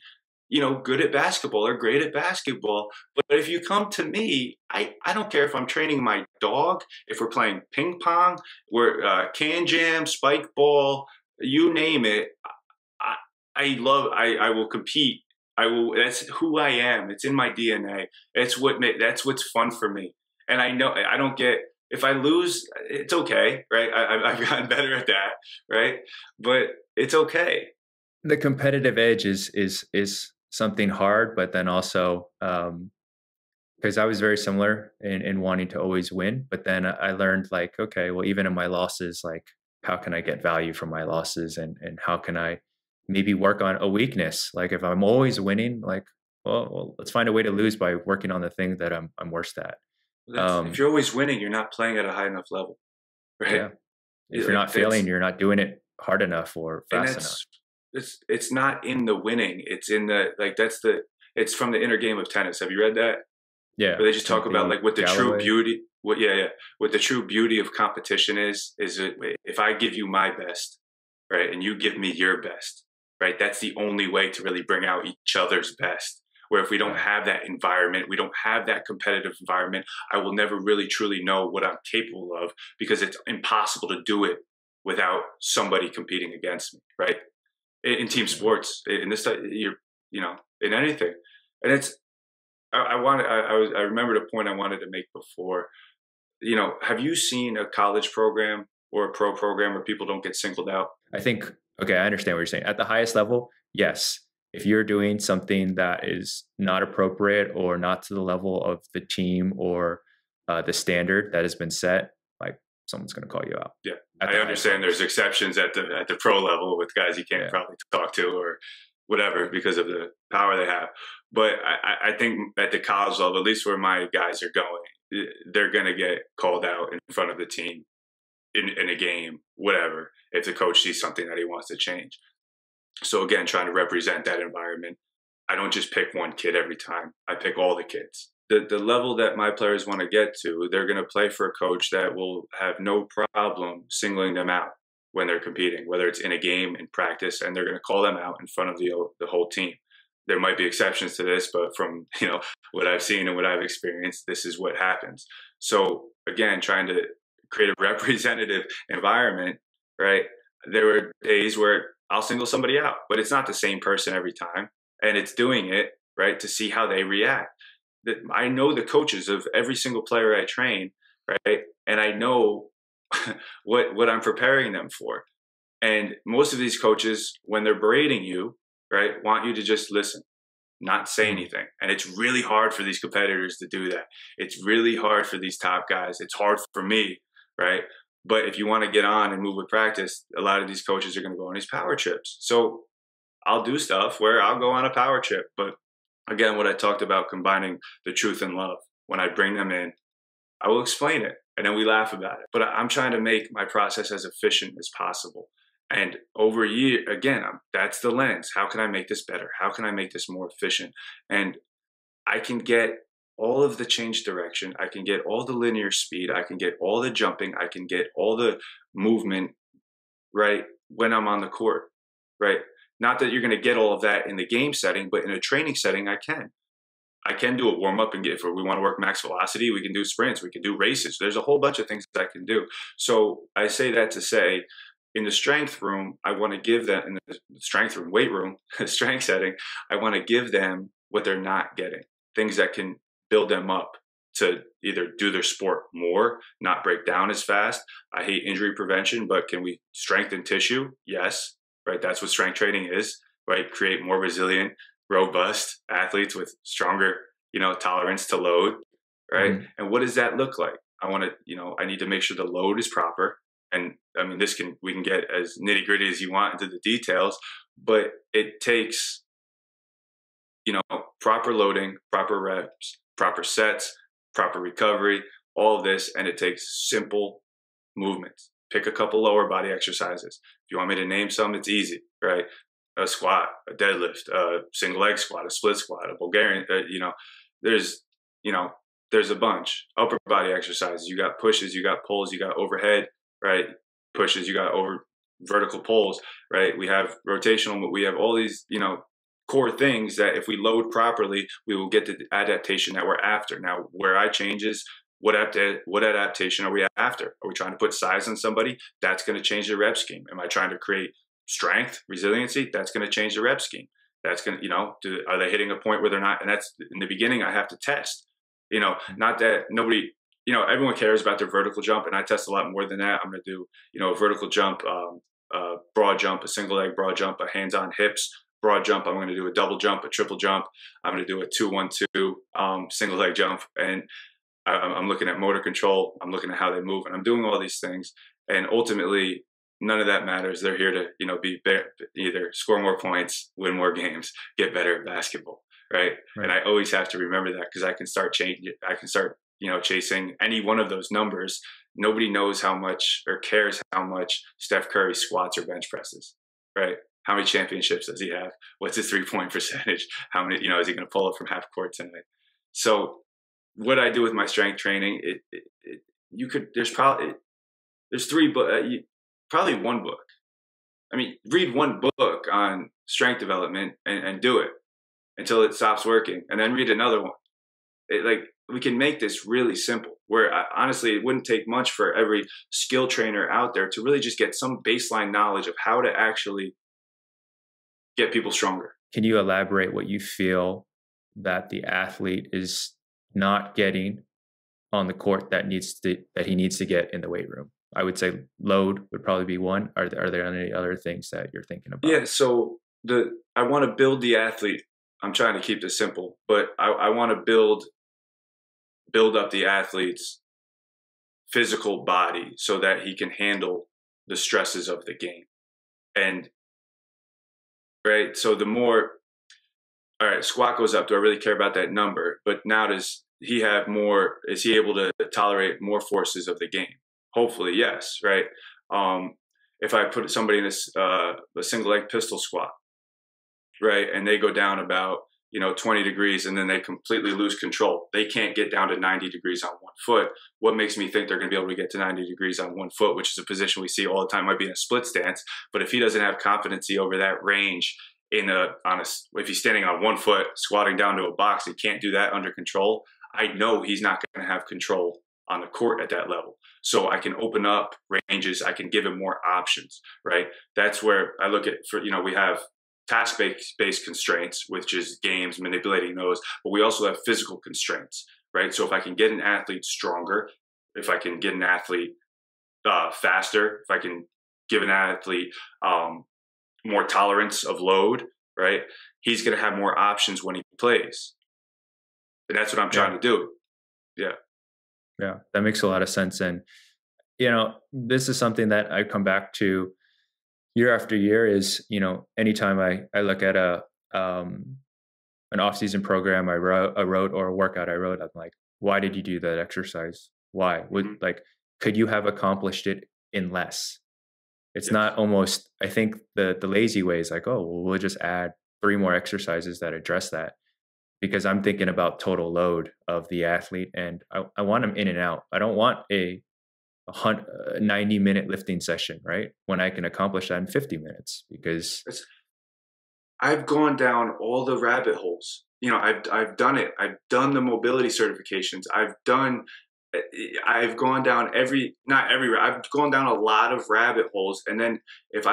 good at basketball or great at basketball. But if you come to me, I don't care if I'm training my dog, if we're playing ping pong, we're can jam, spike ball, you name it. I will compete. That's who I am. It's in my DNA. That's what's fun for me. And I know I don't get, if I lose, it's okay, right? I've gotten better at that, right? But it's okay. The competitive edge is something hard, but then also because I was very similar in wanting to always win, but then I learned like, okay, well, even in my losses, like how can I get value from my losses, and how can I maybe work on a weakness? Like if I'm always winning, like, well, let's find a way to lose by working on the thing that I'm worst at. If you're always winning, you're not playing at a high enough level, right? Yeah. If you're not failing, you're not doing it hard enough or fast enough. It's not in the winning. It's in the, like, it's from the Inner Game of Tennis. Have you read that? Yeah. Where they just talk about like what the true beauty, what the true beauty of competition is if I give you my best, right, and you give me your best, right, that's the only way to really bring out each other's best. Where if we don't have that environment, we don't have that competitive environment, I will never really truly know what I'm capable of, because it's impossible to do it without somebody competing against me, right? In team sports, in this, in anything. And I remembered a point I wanted to make before. Have you seen a college program or a pro program where people don't get singled out? I think, okay, I understand what you're saying. At the highest level, yes. If you're doing something that is not appropriate or not to the level of the team or the standard that has been set, like someone's going to call you out. Yeah, I understand there's exceptions at the pro level with guys you can't probably talk to or whatever because of the power they have. But I think at the college level, at least where my guys are going, they're going to get called out in front of the team in a game, whatever, if the coach sees something that he wants to change. So again, trying to represent that environment. I don't just pick one kid every time. I pick all the kids. The level that my players want to get to, they're going to play for a coach that will have no problem singling them out when they're competing, whether it's in a game, in practice, and they're going to call them out in front of the whole team. There might be exceptions to this, but from what I've seen and what I've experienced, this is what happens. So again, trying to create a representative environment, right? There were days where I'll single somebody out, but it's not the same person every time. And it's doing it, right, to see how they react. I know the coaches of every single player I train, right? And I know what I'm preparing them for. And most of these coaches, when they're berating you, right, want you to just listen, not say Mm. anything. And it's really hard for these competitors to do that. It's really hard for these top guys. It's hard for me, right? But if you want to get on and move with practice, a lot of these coaches are going to go on these power trips. So I'll do stuff where I'll go on a power trip. But again, what I talked about, combining the truth and love, when I bring them in, I will explain it and then we laugh about it. But I'm trying to make my process as efficient as possible. And over a year, again, that's the lens. How can I make this better? How can I make this more efficient? And I can get all of the change direction. I can get all the linear speed. I can get all the jumping. I can get all the movement, right, when I'm on the court, right? Not that you're going to get all of that in the game setting, but in a training setting, I can. I can do a warm up and get, if we want to work max velocity, we can do sprints, we can do races. There's a whole bunch of things that I can do. So I say that to say, in the strength room, I want to give them, in the strength room, weight room, strength setting, I want to give them what they're not getting, things that can build them up to either do their sport more, not break down as fast. I hate injury prevention, but can we strengthen tissue? Yes, right? That's what strength training is, right? Create more resilient, robust athletes with stronger, tolerance to load, right? Mm-hmm. And what does that look like? I want to, I need to make sure the load is proper. And I mean, we can get as nitty gritty as you want into the details, but it takes, proper loading, proper reps, proper sets, proper recovery, all of this. And it takes simple movements. Pick a couple lower body exercises. If you want me to name some, it's easy, right? A squat, a deadlift, a single leg squat, a split squat, a Bulgarian, there's, there's a bunch. Upper body exercises. You got pushes, you got pulls, you got overhead, right? Pushes, you got over vertical pulls, right? We have rotational, we have all these, core things that if we load properly, we will get the adaptation that we're after. Now, where I change is what adaptation are we after? Are we trying to put size on somebody? That's going to change the rep scheme. Am I trying to create strength, resiliency? That's going to change the rep scheme. That's going to, are they hitting a point where they're not? And that's in the beginning, I have to test, not that nobody, everyone cares about their vertical jump, and I test a lot more than that. I'm going to do, a vertical jump, a broad jump, a single leg broad jump, a hands on hips broad jump. I'm going to do a double jump, a triple jump. I'm going to do a 2-1-2 single leg jump. And I'm looking at motor control. I'm looking at how they move, and I'm doing all these things. And ultimately, none of that matters. They're here to, either score more points, win more games, get better at basketball, right? And I always have to remember that, because I can start changing. I can start, chasing any one of those numbers. Nobody knows how much or cares how much Steph Curry squats or bench presses, right? How many championships does he have? What's his 3-point percentage? How many, is he going to pull up from half court tonight? So what I do with my strength training, there's three, probably one book. I mean, read one book on strength development and do it until it stops working, and then read another one. We can make this really simple, where honestly, it wouldn't take much for every skill trainer out there to really just get some baseline knowledge of how to actually get people stronger. Can you elaborate what you feel that the athlete is not getting on the court that he needs to get in the weight room? I would say load would probably be one. Are there any other things that you're thinking about? Yeah, so I want to build the athlete. I'm trying to keep this simple, but I want to build up the athlete's physical body so that he can handle the stresses of the game. And right, so the more, all right, squat goes up. Do I really care about that number? But now is he able to tolerate more forces of the game? Hopefully, yes, right? If I put somebody in a single leg pistol squat, right, and they go down about 20 degrees, and then they completely lose control. They can't get down to 90 degrees on one foot. What makes me think they're going to be able to get to 90 degrees on one foot, which is a position we see all the time, might be in a split stance. But if he doesn't have competency over that range if he's standing on one foot, squatting down to a box, he can't do that under control. I know he's not going to have control on the court at that level. So I can open up ranges. I can give him more options, right? That's where I look at, we have task-based constraints, which is games, manipulating those, but we also have physical constraints, right? So if I can get an athlete stronger, if I can get an athlete faster, if I can give an athlete more tolerance of load, right? He's going to have more options when he plays. And that's what I'm trying Yeah. to do. Yeah. Yeah. That makes a lot of sense. And, this is something that I come back to year after year is, anytime I look at an off-season program I wrote or a workout I wrote, I'm like, why did you do that exercise? Why? Hmm. Could you have accomplished it in less? It's Yes. not almost, I think the lazy way is like, oh, well, we'll just add 3 more exercises that address that, because I'm thinking about total load of the athlete, and I want them in and out. I don't want a 90-minute lifting session, right? When I can accomplish that in 50 minutes, because It's, I've gone down all the rabbit holes. I've done it. I've done the mobility certifications. I've gone down not every, I've gone down a lot of rabbit holes. And then if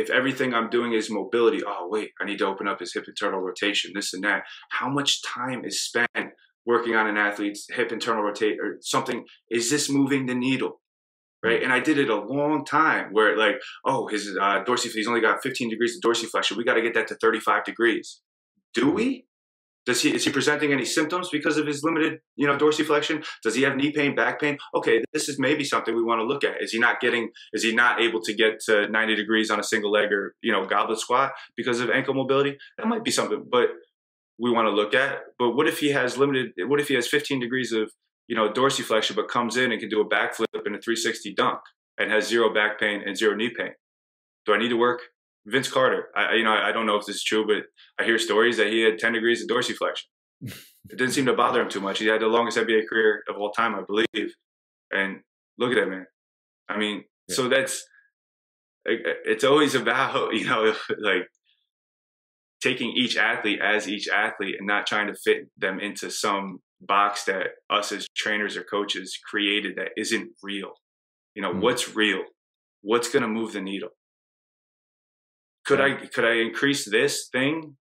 everything I'm doing is mobility, oh, wait, I need to open up his hip internal rotation, this and that. How much time is spent working on an athlete's hip internal rotate or something? Is this moving the needle? Right. And I did it a long time where like, oh, his he's only got 15 degrees of dorsiflexion. We got to get that to 35 degrees. Do we? Is he presenting any symptoms because of his limited, dorsiflexion? Does he have knee pain, back pain? Okay, this is maybe something we want to look at. Is he not able to get to 90 degrees on a single leg or, goblet squat because of ankle mobility? That might be something, but we want to look at. But what if he has 15 degrees of, dorsiflexion, but comes in and can do a backflip and a 360 dunk and has zero back pain and zero knee pain? Do I need to work? Vince Carter, I don't know if this is true, but I hear stories that he had 10 degrees of dorsiflexion. It didn't seem to bother him too much. He had the longest NBA career of all time, I believe. And look at that, man. I mean, yeah. So it's always about, like taking each athlete as each athlete and not trying to fit them into some box that us as trainers or coaches created that isn't real. What's real? What's going to move the needle? Could I increase this thing?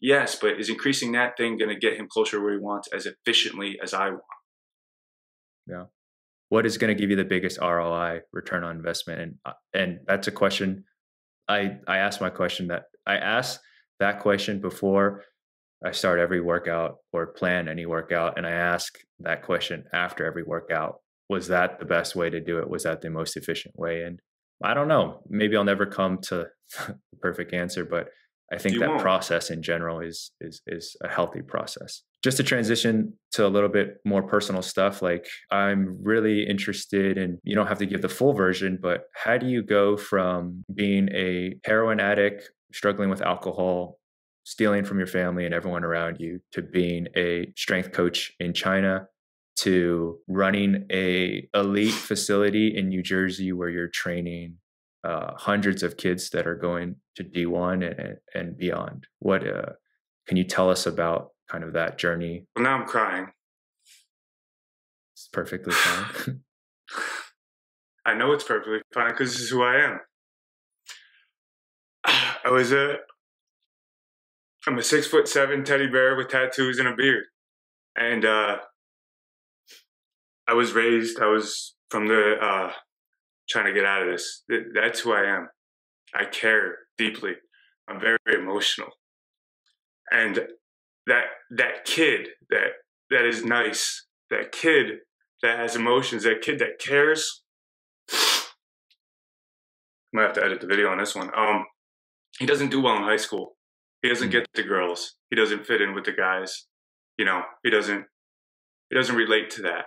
Yes, but is increasing that thing going to get him closer to where he wants as efficiently as I want? Yeah. What is going to give you the biggest ROI, return on investment? And that's a question I ask that question before I start every workout or plan any workout, and I ask that question after every workout. Was that the best way to do it? Was that the most efficient way? And I don't know. Maybe I'll never come to the perfect answer, but I think You that won't. process in general is a healthy process. Just to transition to a little bit more personal stuff, like I'm really interested in, you don't have to give the full version, but how do you go from being a heroin addict, struggling with alcohol, stealing from your family and everyone around you, to being a strength coach in China, to running a elite facility in New Jersey where you're training hundreds of kids that are going to D1 and beyond? What can you tell us about kind of that journey? Well, now I'm crying. It's perfectly fine. I know it's perfectly fine because this is who I am. I'm a 6'7" teddy bear with tattoos and a beard. And I was from the trying to get out of this. That's who I am. I care deeply. I'm very, very emotional. And that kid that is nice, that kid that has emotions, that kid that cares. I might have to edit the video on this one. He doesn't do well in high school. He doesn't get the girls. He doesn't fit in with the guys. He doesn't relate to that.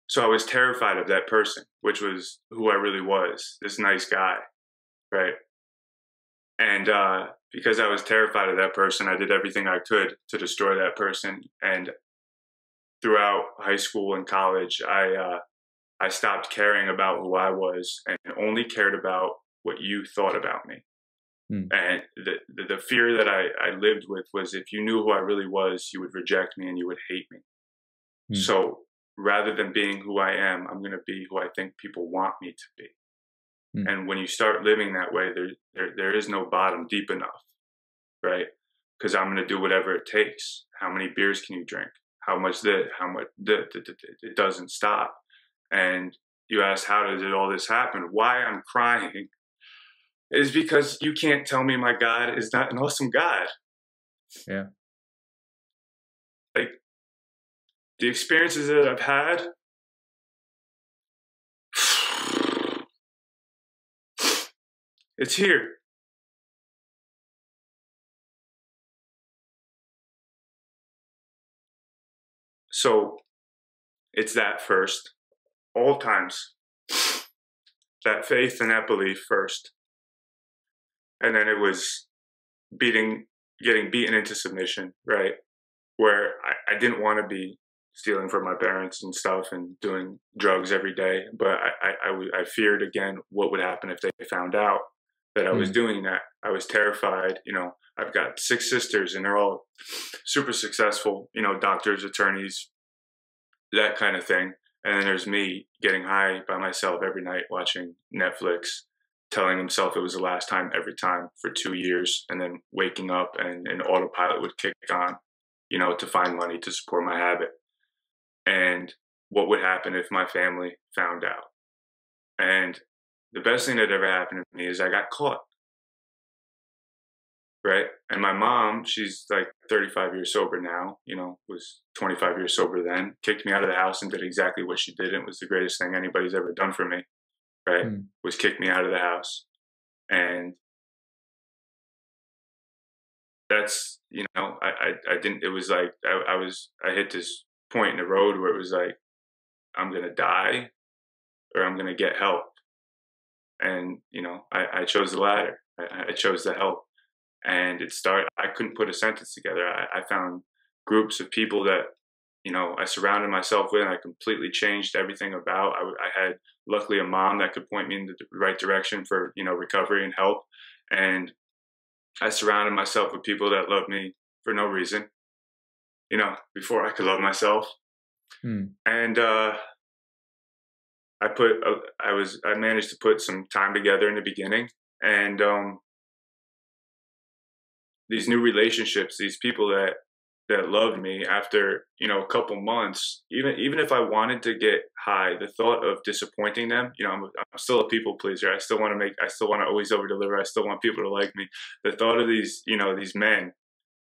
So I was terrified of that person, which was who I really was, this nice guy, right? And because I was terrified of that person, I did everything I could to destroy that person. And throughout high school and college, I stopped caring about who I was and only cared about what you thought about me. And the fear that I lived with was, if you knew who I really was, you would reject me and you would hate me. So rather than being who I am, I'm going to be who I think people want me to be. And when you start living that way, there is no bottom deep enough, right? Because I'm going to do whatever it takes. How many beers can you drink? How much it doesn't stop. And you asked, how did all this happen? Why I'm crying is because you can't tell me my God is not an awesome God. Yeah. Like, the experiences that I've had, it's here. So it's that first, all times, that faith and that belief first. And then it was getting beaten into submission, right? Where I didn't want to be stealing from my parents and stuff and doing drugs every day. But I feared again what would happen if they found out that I was Mm. doing that. I was terrified. I've got 6 sisters and they're all super successful, doctors, attorneys, that kind of thing. And then there's me getting high by myself every night watching Netflix, telling himself it was the last time every time for 2 years, and then waking up and an autopilot would kick on, to find money to support my habit. And what would happen if my family found out? And the best thing that ever happened to me is I got caught, right? And my mom, she's like 35 years sober now, was 25 years sober then, kicked me out of the house and did exactly what she did. And it was the greatest thing anybody's ever done for me, right? Mm. Was kick me out of the house. And that's, I didn't, it was like, I hit this point in the road where it was like, I'm going to die or I'm going to get help. And, I chose the latter. I chose the help. And I couldn't put a sentence together. I found groups of people that, I surrounded myself with, and I completely changed everything about. I had, luckily, a mom that could point me in the right direction for, recovery and help. And I surrounded myself with people that loved me for no reason, before I could love myself. Mm. And I managed to put some time together in the beginning, and these new relationships, these people that loved me after, a couple months, even if I wanted to get high, the thought of disappointing them, I'm still a people pleaser. I still want to always over deliver. I still want people to like me. The thought of these men,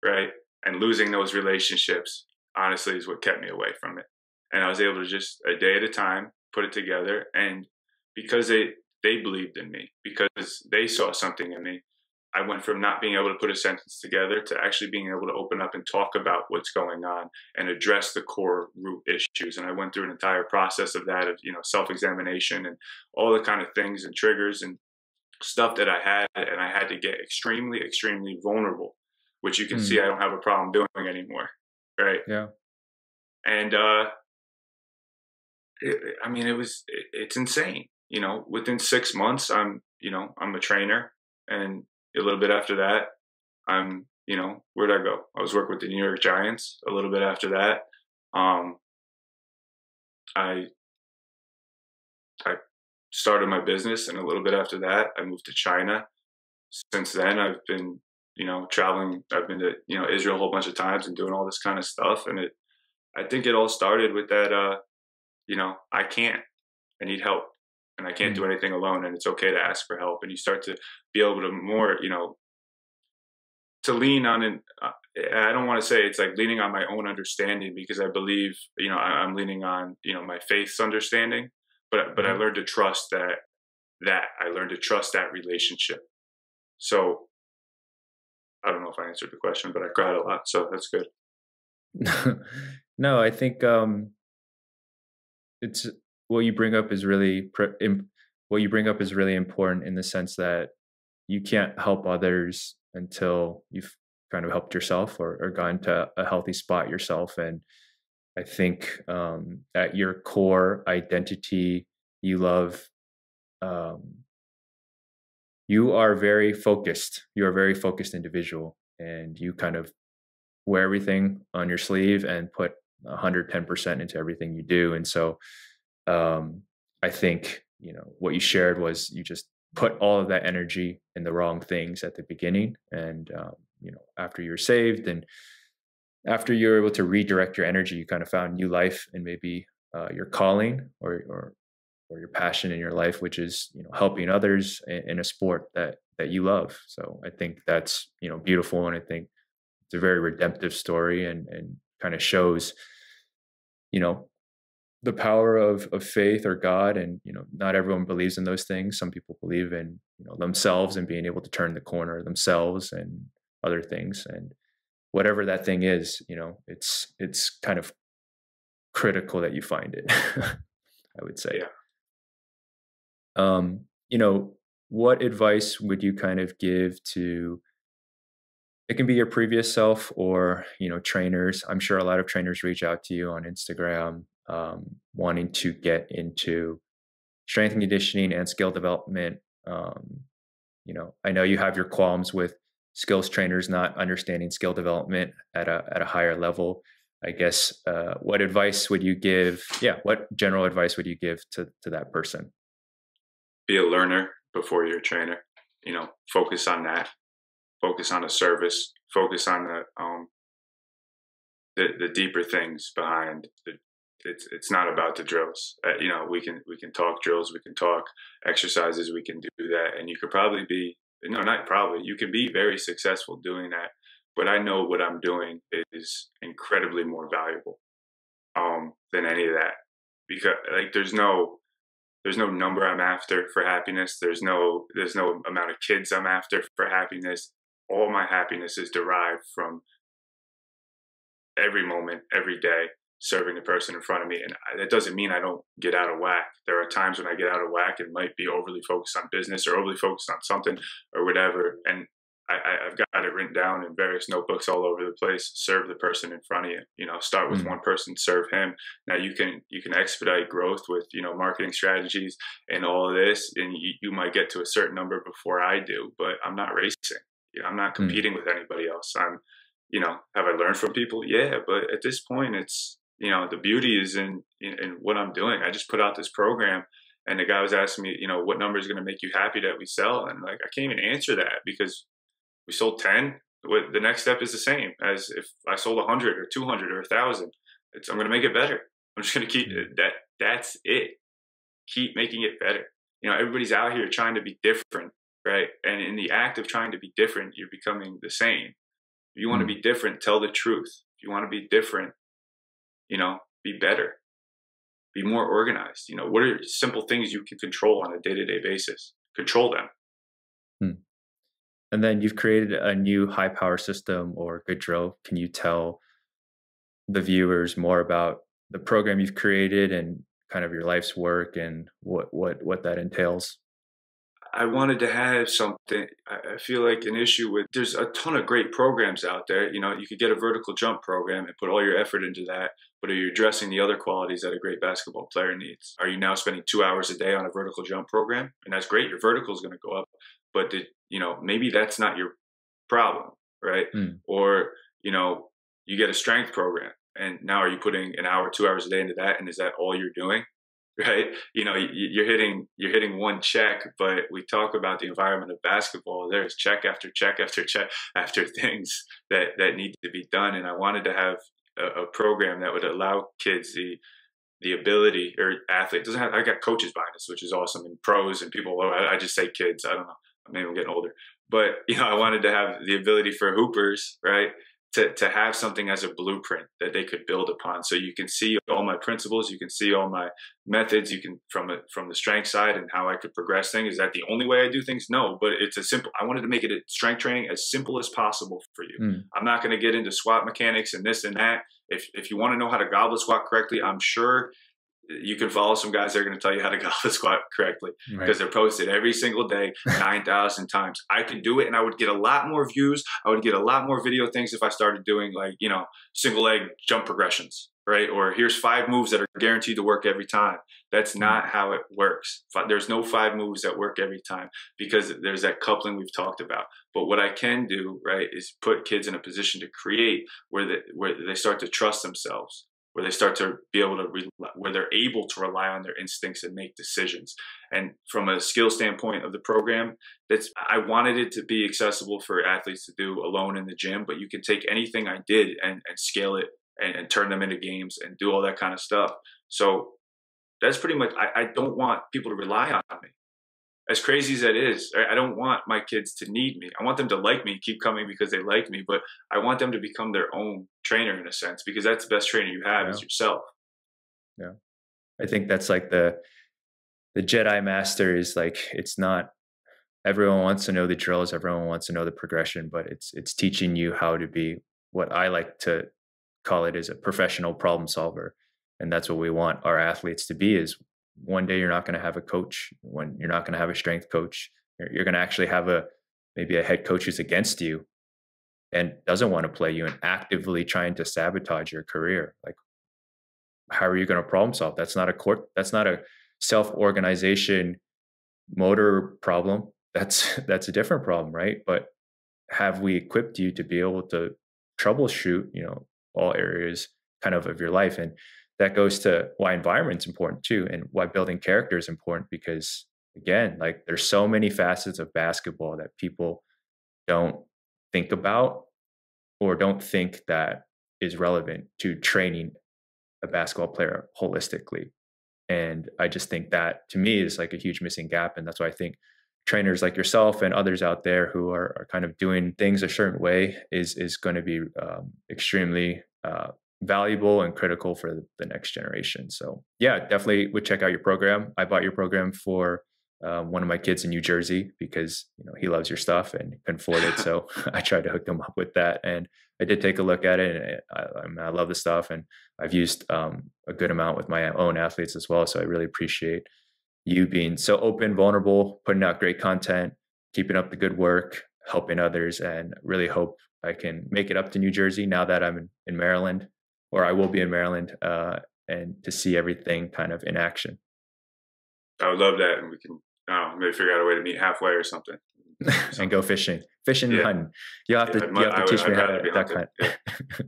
right, and losing those relationships, honestly, is what kept me away from it. And I was able to just, a day at a time, put it together. And because they believed in me, because they saw something in me, I went from not being able to put a sentence together to actually being able to open up and talk about what's going on and address the core root issues. And I went through an entire process of that, of, self-examination and all the kind of things and triggers and stuff that I had. And I had to get extremely, extremely vulnerable, which you can see Mm. I don't have a problem doing anymore. Right. Yeah. And, it's insane. Within 6 months, I'm a trainer, and a little bit after that, I'm, where'd I go? I was working with the New York Giants. A little bit after that, I started my business, and a little bit after that, I moved to China. Since then, I've been, traveling. I've been to, Israel a whole bunch of times and doing all this kind of stuff. And I think it all started with that, I need help, and I can't do Mm. anything alone, and it's okay to ask for help. And you start to be able to more, to lean on, and I don't want to say it's like leaning on my own understanding, because I believe, I'm leaning on, my faith's understanding, but I Mhm. learned to trust I learned to trust that relationship. So I don't know if I answered the question, but I cried a lot, so that's good. No, I think it's what you bring up is what you bring up is really important, in the sense that you can't help others until you've kind of helped yourself, or gotten to a healthy spot yourself. And I think at your core identity, you love, um, you are very focused. You're a very focused individual, and you kind of wear everything on your sleeve and put 110% into everything you do. And so um, I think, what you shared was you just put all of that energy in the wrong things at the beginning. And, after you're saved, and after you're able to redirect your energy, you kind of found new life, and maybe your calling or your passion in your life, which is, helping others in a sport that you love. So I think that's, beautiful. And I think it's a very redemptive story, and kind of shows, you know, the power of faith or God. And, not everyone believes in those things. Some people believe in, themselves and being able to turn the corner themselves and other things. And whatever that thing is, it's kind of critical that you find it, I would say. Yeah. Um, you know, what advice would you kind of give to, it can be your previous self or, trainers. I'm sure a lot of trainers reach out to you on Instagram, wanting to get into strength and conditioning and skill development. Um, I know you have your qualms with skills trainers not understanding skill development at a higher level. I guess, what advice would you give? Yeah. What general advice would you give to that person? Be a learner before you're a trainer. Focus on that. Focus on the service. Focus on the deeper things behind the. It's not about the drills. We can talk drills. We can talk exercises. We can do that, and you could probably be not probably. You can be very successful doing that. But I know what I'm doing is incredibly more valuable than any of that, because there's no number I'm after for happiness. There's no amount of kids I'm after for happiness. All my happiness is derived from every moment, every day, serving the person in front of me. And that doesn't mean I don't get out of whack. There are times when I get out of whack and might be overly focused on business or overly focused on something or whatever. And I've got it written down in various notebooks all over the place. Serve the person in front of you. Start with one person, serve him. Now you can expedite growth with marketing strategies and all of this, and you might get to a certain number before I do. But I'm not racing. I'm not competing with anybody else. Have I learned from people? Yeah, but at this point, it's the beauty is in what I'm doing. I just put out this program. And the guy was asking me, what number is going to make you happy that we sell? And I can't even answer that because we sold 10. The next step is the same as if I sold 100 or 200 or 1,000. I'm going to make it better. I'm just going to keep that. That's it. Keep making it better. Everybody's out here trying to be different, right? And in the act of trying to be different, you're becoming the same. If you want to be different, tell the truth. If you want to be different, be better. Be more organized. What are simple things you can control on a day-to-day basis? Control them. And then you've created a new high power system or good drill. Can you tell the viewers more about the program you've created and kind of your life's work and what that entails? I wanted to have something. I feel like an issue with, there's a ton of great programs out there. You could get a vertical jump program and put all your effort into that, but are you addressing the other qualities that a great basketball player needs? Are you now spending 2 hours a day on a vertical jump program? And that's great. Your vertical is going to go up, but maybe that's not your problem, right? Or, you get a strength program and now are you putting an hour, 2 hours a day into that? And is that all you're doing? Right? You're hitting one check, but we talk about the environment of basketball. There's check after check after check after things that need to be done. And I wanted to have a program that would allow kids the ability, or athletes. I got coaches behind us, which is awesome, and pros and people. I just say kids. I don't know. Maybe I'm getting older, but I wanted to have the ability for hoopers, right? To have something as a blueprint that they could build upon. So you can see all my principles, you can see all my methods, you can from the strength side and how I could progress things. Is that the only way I do things? No, but I wanted to make it a strength training as simple as possible for you. I'm not going to get into squat mechanics and this and that. If you want to know how to goblet squat correctly, I'm sure you can follow some guys that are going to tell you how to goblet squat correctly because they're posted every single day 9,000 times. I could do it and I would get a lot more views. I would get a lot more video things if I started doing single leg jump progressions, right? Or here's 5 moves that are guaranteed to work every time. That's not how it works. There's no 5 moves that work every time because there's that coupling we've talked about. But what I can do, right, is put kids in a position to create where they start to trust themselves, where they start to be able to, where they're able to rely on their instincts and make decisions. And from a skill standpoint of the program, I wanted it to be accessible for athletes to do alone in the gym, but you can take anything I did and scale it and turn them into games and do all that kind of stuff. So That's pretty much, I don't want people to rely on me. As crazy as that is, I don't want my kids to need me. I want them to like me, keep coming because they like me, but I want them to become their own trainer in a sense, because that's the best trainer you have Yeah. is yourself. Yeah. I think that's like the Jedi Master is like, it's not everyone wants to know the drills, everyone wants to know the progression, but it's teaching you how to be what I like to call it is a professional problem solver. And that's what we want our athletes to be is one day you're not going to have a coach, when you're not going to have a strength coach, you're going to actually have a maybe a head coach who's against you and doesn't want to play you and actively trying to sabotage your career. Like, how are you going to problem solve? That's not a self-organization motor problem. That's a different problem, right? But have we equipped you to be able to troubleshoot, all areas kind of your life? And that goes to why environment's important too, and why building character is important, because again, like there's so many facets of basketball that people don't think about or don't think that is relevant to training a basketball player holistically. And I just think that to me is like a huge missing gap. And that's why I think trainers like yourself and others out there who are kind of doing things a certain way is going to be extremely valuable and critical for the next generation. So yeah, definitely would check out your program. I bought your program for one of my kids in New Jersey because he loves your stuff and couldn't afford it. So I tried to hook him up with that, and I did take a look at it, and I love the stuff, and I've used a good amount with my own athletes as well. So I really appreciate you being so open, vulnerable, putting out great content, keeping up the good work, helping others, and really hope I can make it up to New Jersey now that I'm in Maryland, or I will be in Maryland, and to see everything kind of in action. I would love that, and we can maybe figure out a way to meet halfway or something. And go fishing and Yeah, hunting. You'll have to, I'd, you have to teach me I'd how rather to be duck hunted. hunt.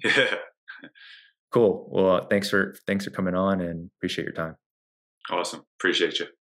Yeah. Yeah. Cool. Well, thanks for coming on, and appreciate your time. Awesome. Appreciate you.